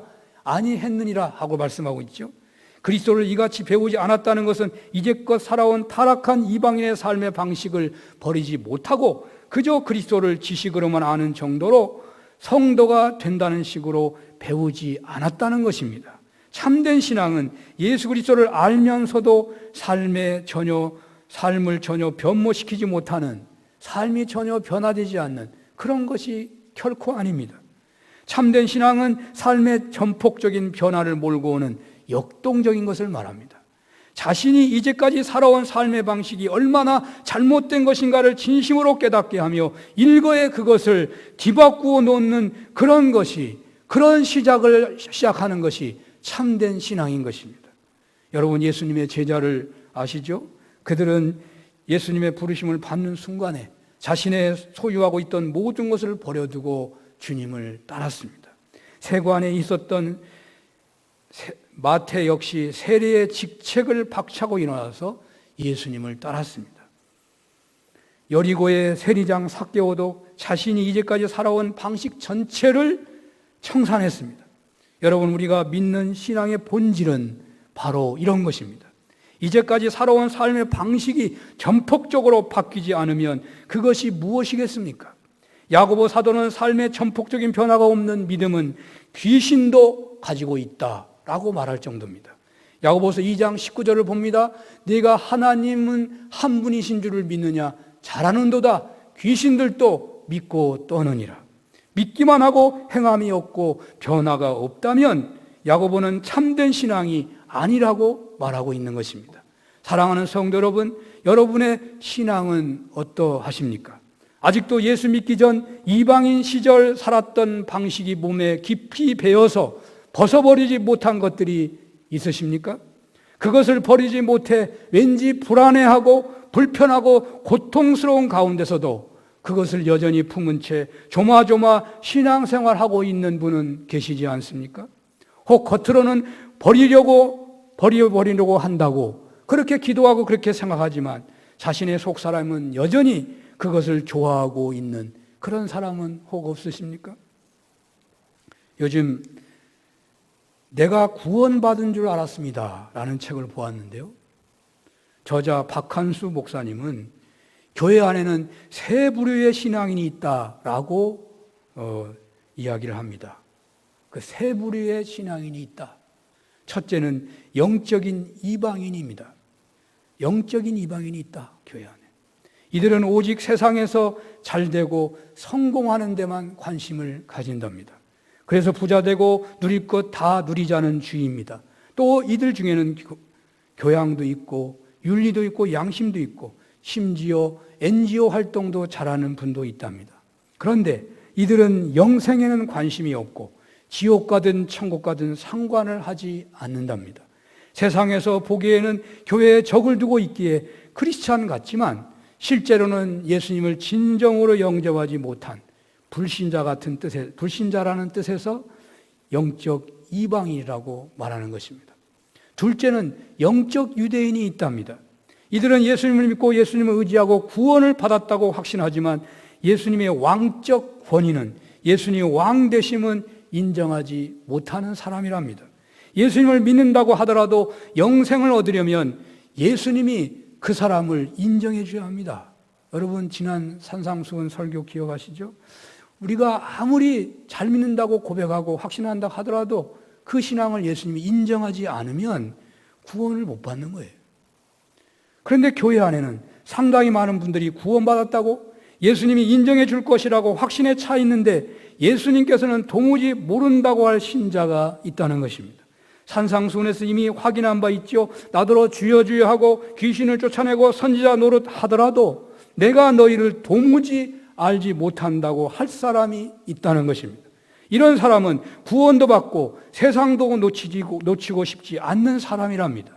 하고 말씀하고 있죠. 그리스도를 이같이 배우지 않았다는 것은 이제껏 살아온 타락한 이방인의 삶의 방식을 버리지 못하고 그저 그리스도를 지식으로만 아는 정도로 성도가 된다는 식으로 배우지 않았다는 것입니다. 참된 신앙은 예수 그리스도를 알면서도 삶을 전혀 변모시키지 못하는, 삶이 전혀 변화되지 않는 그런 것이 결코 아닙니다. 참된 신앙은 삶의 전폭적인 변화를 몰고 오는 역동적인 것을 말합니다. 자신이 이제까지 살아온 삶의 방식이 얼마나 잘못된 것인가를 진심으로 깨닫게 하며 일거에 그것을 뒤바꾸어 놓는 그런 시작을 시작하는 것이 참된 신앙인 것입니다. 여러분, 예수님의 제자를 아시죠? 그들은 예수님의 부르심을 받는 순간에 자신의 소유하고 있던 모든 것을 버려두고 주님을 따랐습니다. 세관에 있었던 마태 역시 세례의 직책을 박차고 일어나서 예수님을 따랐습니다. 여리고의 세리장 삭개오도 자신이 이제까지 살아온 방식 전체를 청산했습니다. 여러분, 우리가 믿는 신앙의 본질은 바로 이런 것입니다. 이제까지 살아온 삶의 방식이 전폭적으로 바뀌지 않으면 그것이 무엇이겠습니까? 야고보 사도는 삶의 전폭적인 변화가 없는 믿음은 귀신도 가지고 있다라고 말할 정도입니다. 야고보서 2장 19절을 봅니다. 네가 하나님은 한 분이신 줄을 믿느냐? 잘하는도다. 귀신들도 믿고 떠느니라. 믿기만 하고 행함이 없고 변화가 없다면 야고보는 참된 신앙이 아니라고 말하고 있는 것입니다. 사랑하는 성도 여러분, 여러분의 신앙은 어떠하십니까? 아직도 예수 믿기 전 이방인 시절 살았던 방식이 몸에 깊이 배어서 벗어버리지 못한 것들이 있으십니까? 그것을 버리지 못해 왠지 불안해하고 불편하고 고통스러운 가운데서도 그것을 여전히 품은 채 조마조마 신앙생활하고 있는 분은 계시지 않습니까? 혹 겉으로는 버려버리려고 한다고 그렇게 기도하고 그렇게 생각하지만 자신의 속사람은 여전히 그것을 좋아하고 있는 그런 사람은 혹 없으십니까? 요즘 내가 구원받은 줄 알았습니다 라는 책을 보았는데요, 저자 박한수 목사님은 교회 안에는 세 부류의 신앙인이 있다라고 이야기를 합니다. 그 세 부류의 신앙인이 있다. 첫째는 영적인 이방인입니다. 영적인 이방인이 있다, 교회 안에. 이들은 오직 세상에서 잘되고 성공하는 데만 관심을 가진답니다. 그래서 부자되고 누릴 것 다 누리자는 주의입니다. 또 이들 중에는 교양도 있고 윤리도 있고 양심도 있고 심지어 NGO 활동도 잘하는 분도 있답니다. 그런데 이들은 영생에는 관심이 없고 지옥 가든 천국 가든 상관을 하지 않는답니다. 세상에서 보기에는 교회에 적을 두고 있기에 크리스찬 같지만 실제로는 예수님을 진정으로 영접하지 못한 불신자라는 뜻에서 영적 이방인이라고 말하는 것입니다. 둘째는 영적 유대인이 있답니다. 이들은 예수님을 믿고 예수님을 의지하고 구원을 받았다고 확신하지만 예수님의 왕적 권위는, 예수님의 왕 되심은 인정하지 못하는 사람이랍니다. 예수님을 믿는다고 하더라도 영생을 얻으려면 예수님이 그 사람을 인정해 줘야 합니다. 여러분, 지난 산상수훈 설교 기억하시죠? 우리가 아무리 잘 믿는다고 고백하고 확신한다 하더라도 그 신앙을 예수님이 인정하지 않으면 구원을 못 받는 거예요. 그런데 교회 안에는 상당히 많은 분들이 구원받았다고 예수님이 인정해 줄 것이라고 확신에 차 있는데 예수님께서는 도무지 모른다고 할 신자가 있다는 것입니다. 산상수훈에서 이미 확인한 바 있죠. 나더러 주여 주여 하고 귀신을 쫓아내고 선지자 노릇 하더라도 내가 너희를 도무지 알지 못한다고 할 사람이 있다는 것입니다. 이런 사람은 구원도 받고 세상도 놓치고 싶지 않는 사람이랍니다.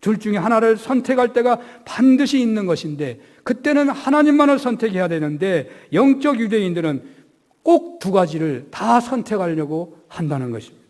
둘 중에 하나를 선택할 때가 반드시 있는 것인데 그때는 하나님만을 선택해야 되는데 영적 유대인들은 꼭 두 가지를 다 선택하려고 한다는 것입니다.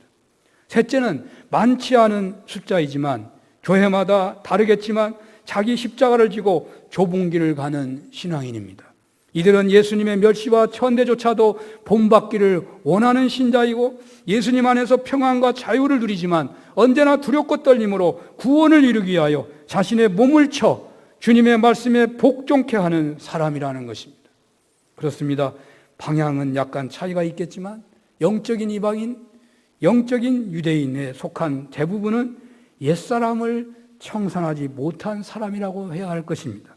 셋째는 많지 않은 숫자이지만 교회마다 다르겠지만 자기 십자가를 지고 좁은 길을 가는 신앙인입니다. 이들은 예수님의 멸시와 천대조차도 본받기를 원하는 신자이고 예수님 안에서 평안과 자유를 누리지만 언제나 두렵고 떨림으로 구원을 이루기 위하여 자신의 몸을 쳐 주님의 말씀에 복종케 하는 사람이라는 것입니다. 그렇습니다. 방향은 약간 차이가 있겠지만 영적인 이방인, 영적인 유대인에 속한 대부분은 옛사람을 청산하지 못한 사람이라고 해야 할 것입니다.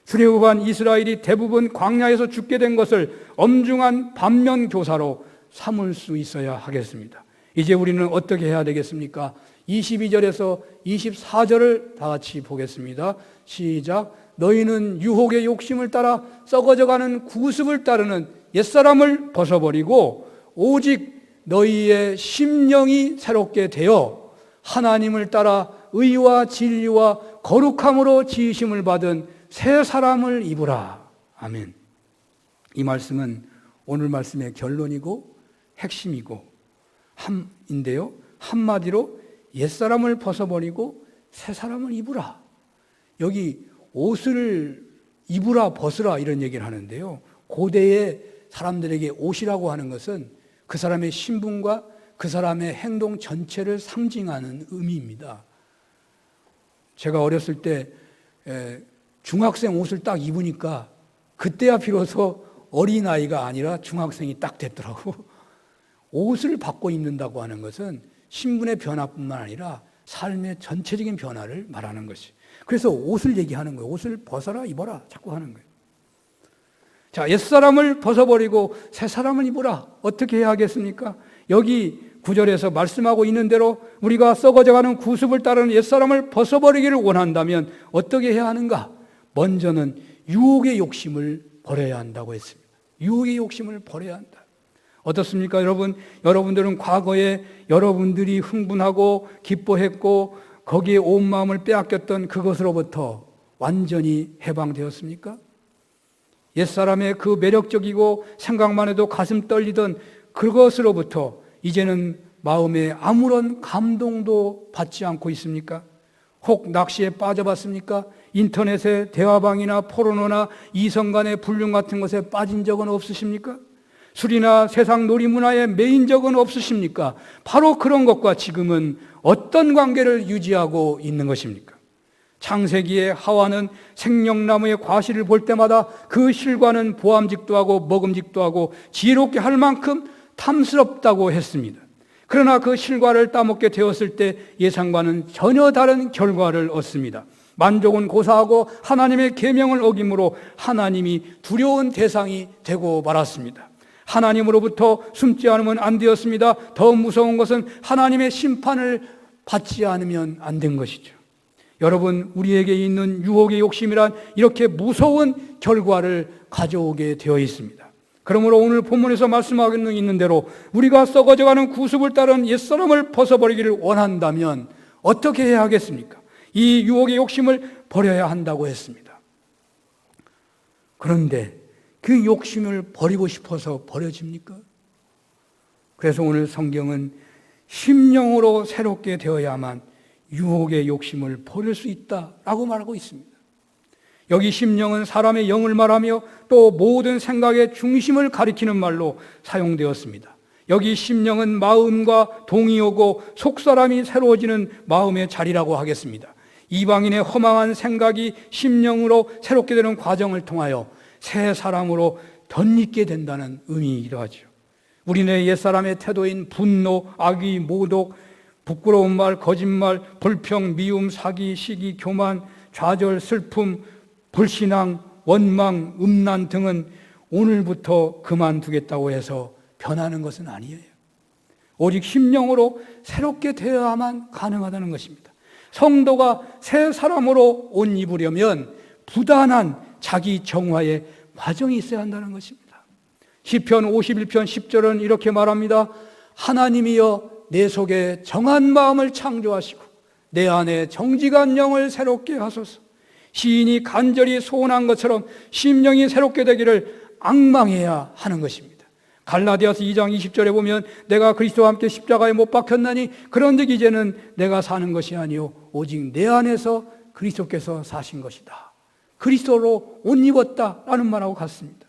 출애굽한 이스라엘이 대부분 광야에서 죽게 된 것을 엄중한 반면교사로 삼을 수 있어야 하겠습니다. 이제 우리는 어떻게 해야 되겠습니까? 22절에서 24절을 다 같이 보겠습니다. 시작. 너희는 유혹의 욕심을 따라 썩어져가는 구습을 따르는 옛사람을 벗어버리고 오직 너희의 심령이 새롭게 되어 하나님을 따라 의와 진리와 거룩함으로 지으심을 받은 새 사람을 입으라. 아멘. 이 말씀은 오늘 말씀의 결론이고 핵심이고 인데요. 한마디로 옛사람을 벗어버리고 새 사람을 입으라. 여기 옷을 입으라 벗으라 이런 얘기를 하는데요. 고대의 사람들에게 옷이라고 하는 것은 그 사람의 신분과 그 사람의 행동 전체를 상징하는 의미입니다. 제가 어렸을 때 중학생 옷을 딱 입으니까 그때야 비로소 어린아이가 아니라 중학생이 딱 됐더라고. 옷을 바꿔 입는다고 하는 것은 신분의 변화뿐만 아니라 삶의 전체적인 변화를 말하는 것이. 그래서 옷을 얘기하는 거예요. 옷을 벗어라 입어라 자꾸 하는 거예요. 자, 옛사람을 벗어버리고 새 사람을 입으라. 어떻게 해야 하겠습니까? 여기 9절에서 말씀하고 있는 대로 우리가 썩어져가는 구습을 따르는 옛사람을 벗어버리기를 원한다면 어떻게 해야 하는가? 먼저는 유혹의 욕심을 버려야 한다고 했습니다. 유혹의 욕심을 버려야 한다. 어떻습니까, 여러분? 여러분들은 과거에 여러분들이 흥분하고 기뻐했고 거기에 온 마음을 빼앗겼던 그것으로부터 완전히 해방되었습니까? 옛사람의 그 매력적이고 생각만 해도 가슴 떨리던 그것으로부터 이제는 마음에 아무런 감동도 받지 않고 있습니까? 혹 낚시에 빠져봤습니까? 인터넷의 대화방이나 포르노나 이성 간의 불륜 같은 것에 빠진 적은 없으십니까? 술이나 세상 놀이문화에 매인 적은 없으십니까? 바로 그런 것과 지금은 어떤 관계를 유지하고 있는 것입니까? 창세기에 하와는 생명나무의 과실을 볼 때마다 그 실과는 보암직도 하고 먹음직도 하고 지혜롭게 할 만큼 탐스럽다고 했습니다. 그러나 그 실과를 따먹게 되었을 때 예상과는 전혀 다른 결과를 얻습니다. 만족은 고사하고 하나님의 계명을 어김으로 하나님이 두려운 대상이 되고 말았습니다. 하나님으로부터 숨지 않으면 안 되었습니다. 더 무서운 것은 하나님의 심판을 받지 않으면 안 된 것이죠. 여러분, 우리에게 있는 유혹의 욕심이란 이렇게 무서운 결과를 가져오게 되어 있습니다. 그러므로 오늘 본문에서 말씀하고 있는 대로 우리가 썩어져가는 구습을 따른 옛사람을 벗어버리기를 원한다면 어떻게 해야 하겠습니까? 이 유혹의 욕심을 버려야 한다고 했습니다. 그런데 그 욕심을 버리고 싶어서 버려집니까? 그래서 오늘 성경은 심령으로 새롭게 되어야만 유혹의 욕심을 버릴 수 있다라고 말하고 있습니다. 여기 심령은 사람의 영을 말하며 또 모든 생각의 중심을 가리키는 말로 사용되었습니다. 여기 심령은 마음과 동의하고 속사람이 새로워지는 마음의 자리라고 하겠습니다. 이방인의 허망한 생각이 심령으로 새롭게 되는 과정을 통하여 새 사람으로 덧입게 된다는 의미이기도 하죠. 우리네 옛사람의 태도인 분노, 악의, 모독, 부끄러운 말, 거짓말, 불평, 미움, 사기, 시기, 교만, 좌절, 슬픔, 불신앙, 원망, 음란 등은 오늘부터 그만두겠다고 해서 변하는 것은 아니에요. 오직 심령으로 새롭게 되어야만 가능하다는 것입니다. 성도가 새 사람으로 옷 입으려면 부단한 자기 정화의 과정이 있어야 한다는 것입니다. 시편 51편 10절은 이렇게 말합니다. 하나님이여 내 속에 정한 마음을 창조하시고 내 안에 정직한 영을 새롭게 하소서. 시인이 간절히 소원한 것처럼 심령이 새롭게 되기를 앙망해야 하는 것입니다. 갈라디아서 2장 20절에 보면 내가 그리스도와 함께 십자가에 못 박혔나니 그런즉 이제는 내가 사는 것이 아니요 오직 내 안에서 그리스도께서 사신 것이다. 그리스도로 옷 입었다라는 말하고 같습니다.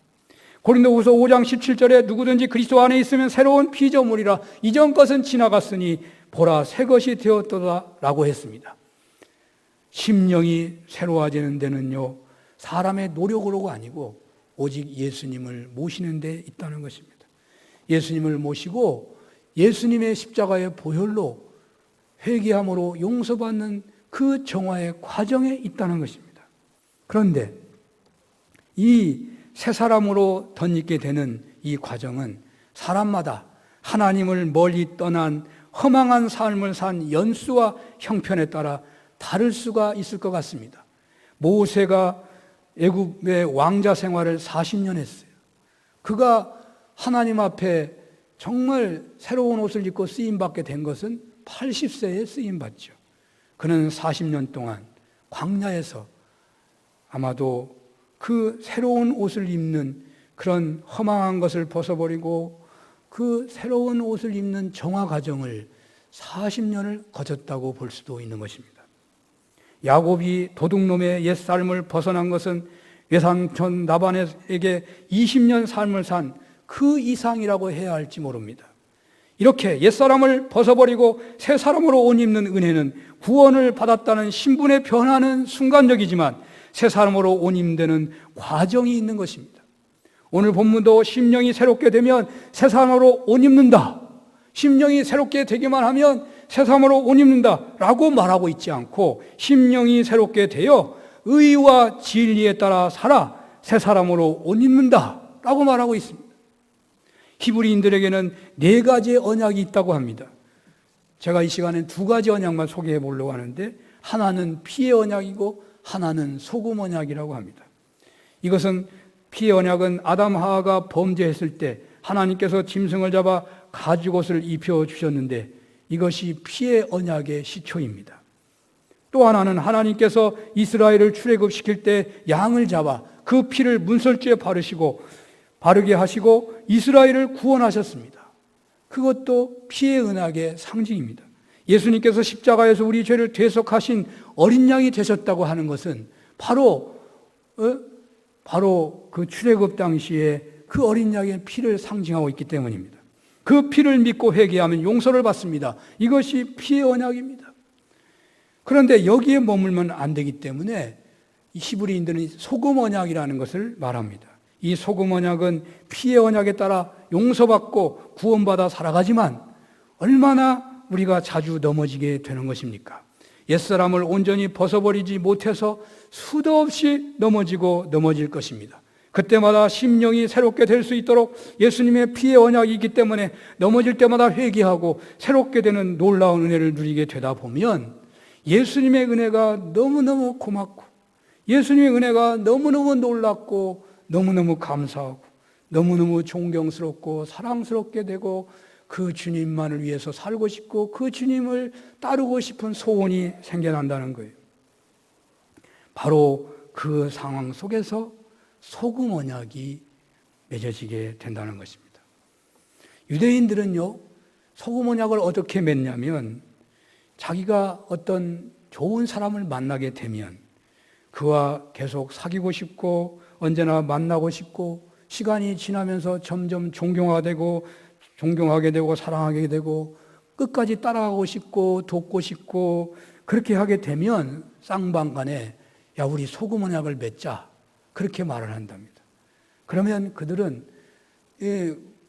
고린도후서 5장 17절에 누구든지 그리스도 안에 있으면 새로운 피조물이라 이전 것은 지나갔으니 보라 새 것이 되었도다라고 했습니다. 심령이 새로워지는 데는요 사람의 노력으로가 아니고 오직 예수님을 모시는 데 있다는 것입니다. 예수님을 모시고 예수님의 십자가의 보혈로 회개함으로 용서받는 그 정화의 과정에 있다는 것입니다. 그런데 이 새 사람으로 덧입게 되는 이 과정은 사람마다 하나님을 멀리 떠난 허망한 삶을 산 연수와 형편에 따라 다를 수가 있을 것 같습니다. 모세가 애굽의 왕자 생활을 40년 했어요. 그가 하나님 앞에 정말 새로운 옷을 입고 쓰임받게 된 것은 80세에 쓰임받죠. 그는 40년 동안 광야에서 아마도 그 새로운 옷을 입는 그런 허망한 것을 벗어버리고 그 새로운 옷을 입는 정화 과정을 40년을 거쳤다고 볼 수도 있는 것입니다. 야곱이 도둑놈의 옛삶을 벗어난 것은 외삼촌 라반에게 20년 삶을 산 그 이상이라고 해야 할지 모릅니다. 이렇게 옛사람을 벗어버리고 새 사람으로 옷 입는 은혜는 구원을 받았다는 신분의 변화는 순간적이지만 새 사람으로 옷 입는 데는 과정이 있는 것입니다. 오늘 본문도 심령이 새롭게 되면 새 사람으로 옷 입는다. 심령이 새롭게 되기만 하면 새 사람으로 옷 입는다 라고 말하고 있지 않고 심령이 새롭게 되어 의와 진리에 따라 살아 새 사람으로 옷 입는다 라고 말하고 있습니다. 히브리인들에게는 4가지의 언약이 있다고 합니다. 제가 이 시간에 2가지 언약만 소개해 보려고 하는데 하나는 피의 언약이고 하나는 소금 언약이라고 합니다. 이것은 피의 언약은 아담 하와가 범죄했을 때 하나님께서 짐승을 잡아 가죽옷을 입혀주셨는데 이것이 피의 언약의 시초입니다. 또 하나는 하나님께서 이스라엘을 출애굽시킬 때 양을 잡아 그 피를 문설주에 바르게 하시고 이스라엘을 구원하셨습니다. 그것도 피의 언약의 상징입니다. 예수님께서 십자가에서 우리 죄를 대속하신 어린 양이 되셨다고 하는 것은 바로 그 출애굽 당시에 그 어린 양의 피를 상징하고 있기 때문입니다. 그 피를 믿고 회개하면 용서를 받습니다. 이것이 피의 언약입니다. 그런데 여기에 머물면 안 되기 때문에 이 히브리인들은 소금 언약이라는 것을 말합니다. 이 소금 언약은 피의 언약에 따라 용서받고 구원받아 살아가지만 얼마나 우리가 자주 넘어지게 되는 것입니까? 옛사람을 온전히 벗어버리지 못해서 수도 없이 넘어질 것입니다. 그때마다 심령이 새롭게 될 수 있도록 예수님의 피의 언약이 있기 때문에 넘어질 때마다 회개하고 새롭게 되는 놀라운 은혜를 누리게 되다 보면 예수님의 은혜가 너무너무 고맙고 예수님의 은혜가 너무너무 놀랍고 너무너무 감사하고 너무너무 존경스럽고 사랑스럽게 되고 그 주님만을 위해서 살고 싶고 그 주님을 따르고 싶은 소원이 생겨난다는 거예요. 바로 그 상황 속에서 소금 언약이 맺어지게 된다는 것입니다. 유대인들은요, 소금 언약을 어떻게 맺냐면 자기가 어떤 좋은 사람을 만나게 되면 그와 계속 사귀고 싶고 언제나 만나고 싶고 시간이 지나면서 점점 존경하게 되고 사랑하게 되고 끝까지 따라가고 싶고 돕고 싶고 그렇게 하게 되면 쌍방간에 야 우리 소금 언약을 맺자 그렇게 말을 한답니다. 그러면 그들은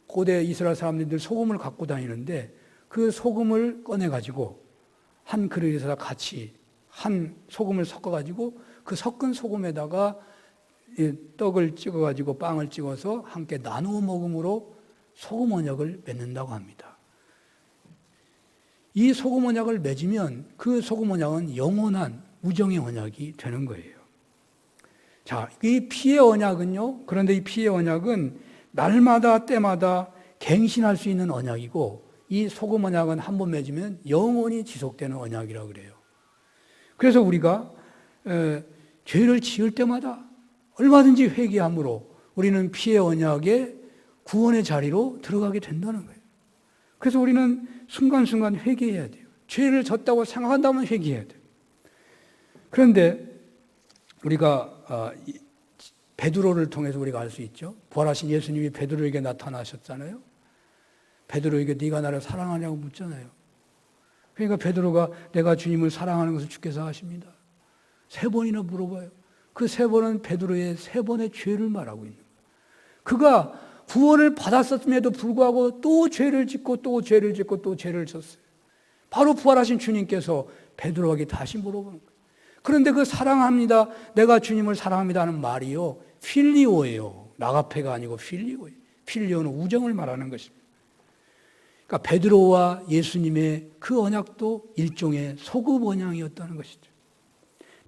고대 이스라엘 사람들이 소금을 갖고 다니는데 그 소금을 꺼내가지고 한 그릇에서 같이 한 소금을 섞어가지고 그 섞은 소금에다가 떡을 찍어가지고 빵을 찍어서 함께 나누어 먹음으로 소금 언약을 맺는다고 합니다. 이 소금 언약을 맺으면 그 소금 언약은 영원한 우정의 언약이 되는 거예요. 자, 이 피의 언약은요, 그런데 이 피의 언약은 날마다 때마다 갱신할 수 있는 언약이고, 이 소금 언약은 한 번 맺으면 영원히 지속되는 언약이라고 그래요. 그래서 우리가 죄를 지을 때마다 얼마든지 회개함으로 우리는 피의 언약의 구원의 자리로 들어가게 된다는 거예요. 그래서 우리는 순간순간 회개해야 돼요. 죄를 졌다고 생각한다면 회개해야 돼요. 그런데 우리가 베드로를 통해서 우리가 알 수 있죠. 부활하신 예수님이 베드로에게 나타나셨잖아요. 베드로에게 네가 나를 사랑하냐고 묻잖아요. 그러니까 베드로가 내가 주님을 사랑하는 것을 주께서 아십니다. 3번이나 물어봐요. 그 3번은 베드로의 3번의 죄를 말하고 있는 거예요. 그가 구원을 받았음에도 불구하고 또 죄를 짓고 또 죄를 짓고 또 죄를 졌어요. 바로 부활하신 주님께서 베드로에게 다시 물어보는 거예요. 그런데 그 사랑합니다, 내가 주님을 사랑합니다 하는 말이요, 필리오예요. 나가페가 아니고 필리오예요. 필리오는 우정을 말하는 것입니다. 그러니까 베드로와 예수님의 그 언약도 일종의 소금 언약이었다는 것이죠.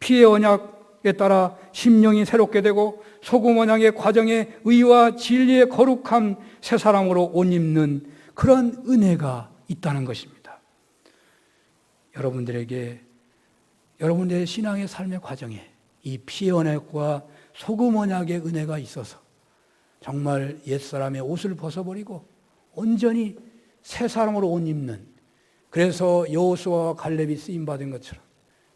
피의 언약에 따라 심령이 새롭게 되고 소금 언약의 과정에 의와 진리의 거룩한 새 사람으로 옷 입는 그런 은혜가 있다는 것입니다. 여러분들에게 여러분들의 신앙의 삶의 과정에 이 피의 언약과 소금 언약의 은혜가 있어서 정말 옛사람의 옷을 벗어버리고 온전히 새 사람으로 옷 입는, 그래서 여호수아와 갈렙이 쓰임받은 것처럼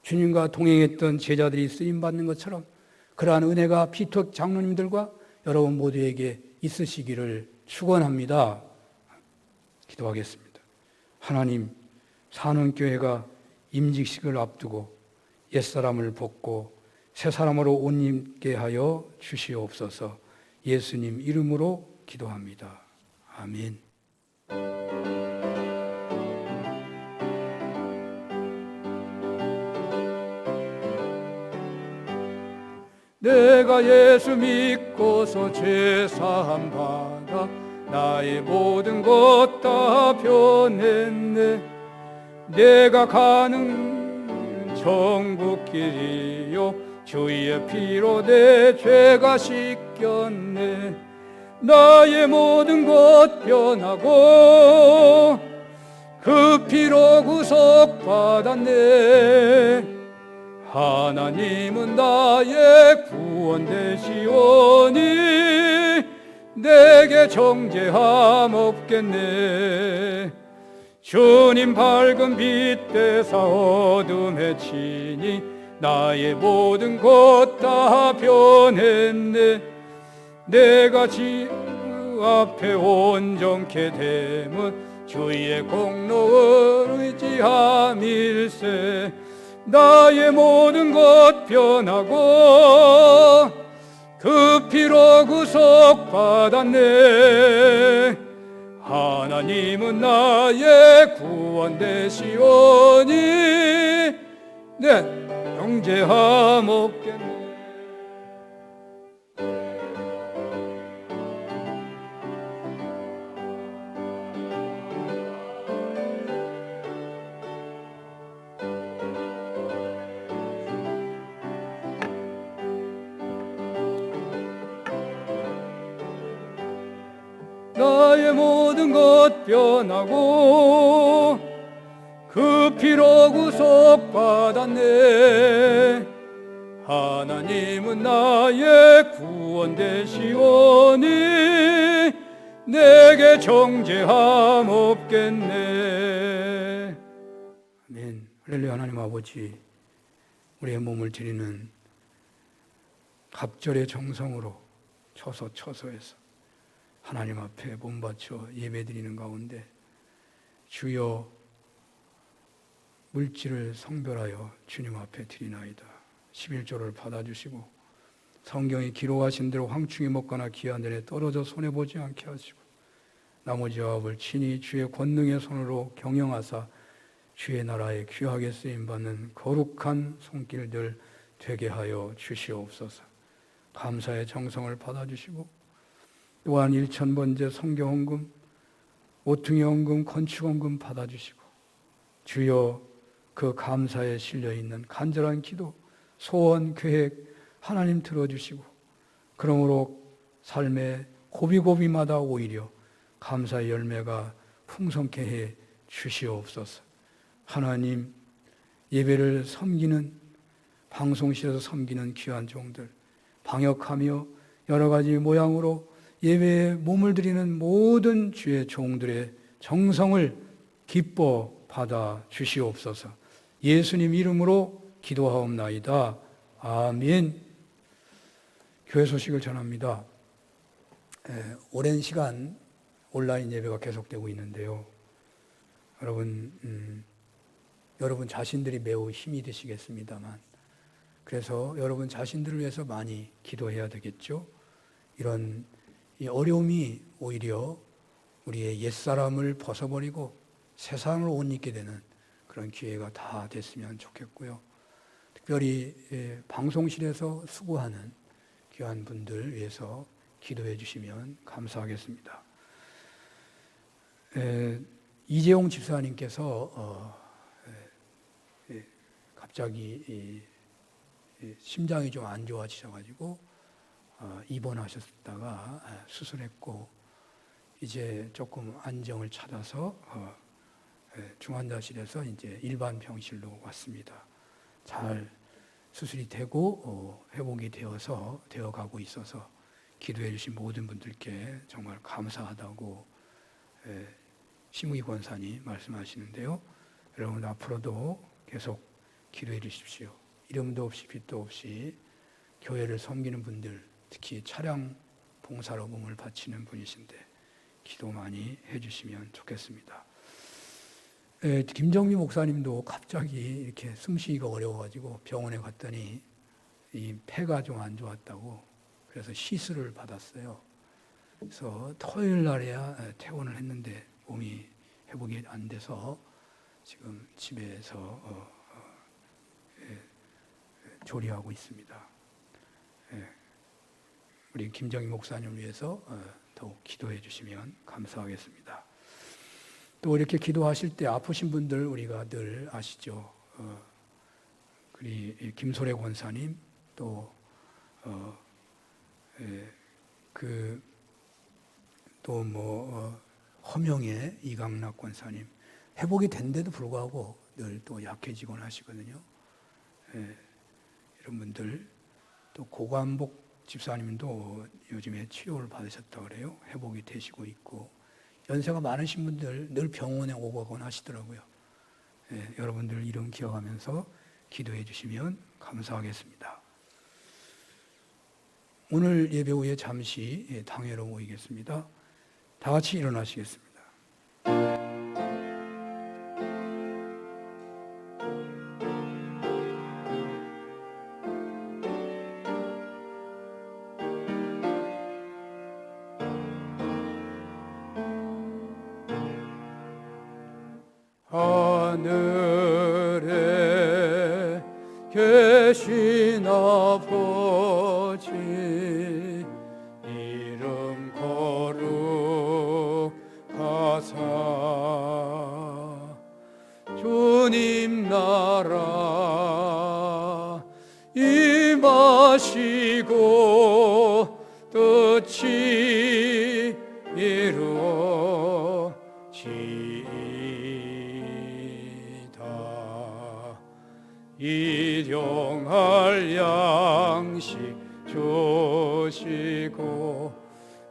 주님과 동행했던 제자들이 쓰임받는 것처럼 그러한 은혜가 피투 장로님들과 여러분 모두에게 있으시기를 축원합니다. 기도하겠습니다. 하나님, 사는 교회가 임직식을 앞두고 옛사람을 벗고 새 사람으로 옷 입게 하여 주시옵소서. 예수님 이름으로 기도합니다. 아멘. 내가 예수 믿고서 죄사함 받아 나의 모든 것 다 변했네. 내가 가는 천국길이요 주의 피로 내 죄가 씻겼네. 나의 모든 것 변하고 그 피로 구속받았네. 하나님은 나의 구원 되시오니 내게 정죄함 없겠네. 주님 밝은 빛 되사 어둠에 치니 나의 모든 것 다 변했네. 내가 주 앞에 온전케 됨은 주의 공로를 의지함일세. 나의 모든 것 변하고 그 피로 구속받았네. 하나님은 나의 구원 되시오니 네 정죄함 없겠네. 나의 모든 것 변하고 그 피로 구속받았네. 하나님은 나의 구원 되시오니 내게 정죄함 없겠네. 아멘. 할렐루야. 하나님 아버지, 우리의 몸을 드리는 갑절의 정성으로 처소해서 하나님 앞에 몸 바쳐 예배드리는 가운데 주여 물질을 성별하여 주님 앞에 드리나이다. 11조를 받아주시고 성경이 기록하신 대로 황충이 먹거나 귀한 데에 떨어져 손해보지 않게 하시고 나머지 아합을 친히 주의 권능의 손으로 경영하사 주의 나라에 귀하게 쓰임받는 거룩한 손길들 되게 하여 주시옵소서. 감사의 정성을 받아주시고 또한 1,000번째 성경헌금, 오퉁이 헌금, 건축헌금 받아주시고 주여, 그 감사에 실려 있는 간절한 기도, 소원, 계획 하나님 들어주시고, 그러므로 삶의 고비고비마다 오히려 감사의 열매가 풍성케 해 주시옵소서. 하나님, 예배를 섬기는, 방송실에서 섬기는 귀한 종들, 방역하며 여러 가지 모양으로 예배에 몸을 드리는 모든 주의 종들의 정성을 기뻐 받아 주시옵소서. 예수님 이름으로 기도하옵나이다. 아멘. 교회 소식을 전합니다. 오랜 시간 온라인 예배가 계속되고 있는데요. 여러분 자신들이 매우 힘이 되시겠습니다만, 그래서 여러분 자신들을 위해서 많이 기도해야 되겠죠. 이런 이 어려움이 오히려 우리의 옛사람을 벗어버리고 세상을 옷 입게 되는 그런 기회가 다 됐으면 좋겠고요. 특별히 방송실에서 수고하는 귀한 분들 위해서 기도해 주시면 감사하겠습니다. 이재용 집사님께서 갑자기 심장이 좀 안 좋아지셔가지고 입원하셨다가 수술했고, 이제 조금 안정을 찾아서 중환자실에서 이제 일반 병실로 왔습니다. 잘 수술이 되고 회복이 되어가고 있어서 기도해 주신 모든 분들께 정말 감사하다고 심우기 권사님 말씀하시는데요. 여러분 앞으로도 계속 기도해 주십시오. 이름도 없이 빛도 없이 교회를 섬기는 분들, 특히 차량 봉사로금을 바치는 분이신데 기도 많이 해주시면 좋겠습니다. 김정미 목사님도 갑자기 이렇게 숨쉬기가 어려워가지고 병원에 갔더니 이 폐가 좀 안 좋았다고, 그래서 시술을 받았어요. 그래서 토요일 날에야 퇴원을 했는데 몸이 회복이 안 돼서 지금 집에서 조리하고 있습니다. 우리 김정희 목사님을 위해서 더욱 기도해 주시면 감사하겠습니다. 또 이렇게 기도하실 때 아프신 분들 우리가 늘 아시죠. 우리 김소래 권사님, 또 허명의 이강락 권사님, 회복이 된데도 불구하고 늘 또 약해지곤 하시거든요. 이런 분들, 또 고관복 집사님도 요즘에 치료를 받으셨다고 그래요. 회복이 되시고 있고, 연세가 많으신 분들 늘 병원에 오고 가곤 하시더라고요. 여러분들 이름 기억하면서 기도해 주시면 감사하겠습니다. 오늘 예배 후에 잠시 당회로 모이겠습니다. 다 같이 일어나시겠습니다. 하늘에 계신 아버지, 이름 거룩하사 주님 나라 임하시고 뜻이 이루어지이다. 일용할 양식 주시고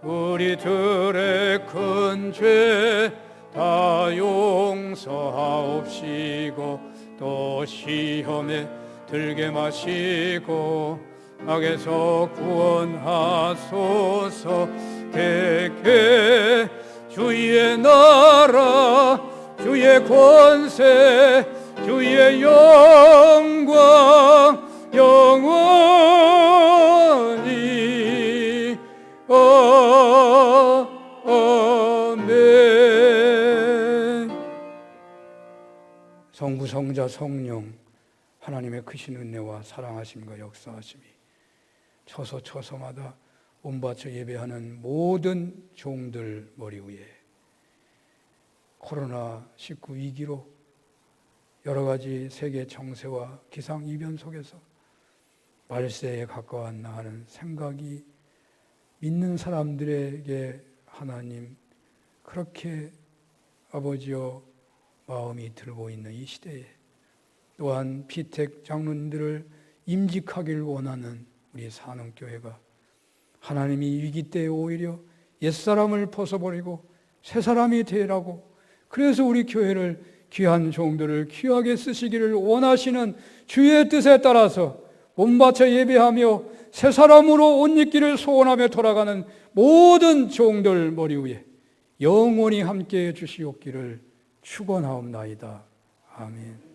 우리들의 큰 죄 다 용서하옵시고 또 시험에 들게 마시고 악에서 구원하소서. 대개 주의 나라 주의 권세 주의 영광 영원히 아멘. 성부 성자 성령 하나님의 크신 은혜와 사랑하심과 역사하심이 처소마다 온바쳐 예배하는 모든 종들 머리 위에 코로나19 위기로 여러 가지 세계 정세와 기상이변 속에서 말세에 가까웠나 하는 생각이 믿는 사람들에게 하나님 그렇게 아버지여 마음이 들고 있는 이 시대에 또한 피택 장로님들을 임직하길 원하는 우리 산업교회가 하나님이 위기 때에 오히려 옛사람을 벗어버리고 새사람이 되라고 그래서 우리 교회를 귀한 종들을 귀하게 쓰시기를 원하시는 주의 뜻에 따라서 몸바쳐 예배하며 새사람으로 옷 입기를 소원하며 돌아가는 모든 종들 머리 위에 영원히 함께해 주시옵기를 축원하옵나이다. 아멘.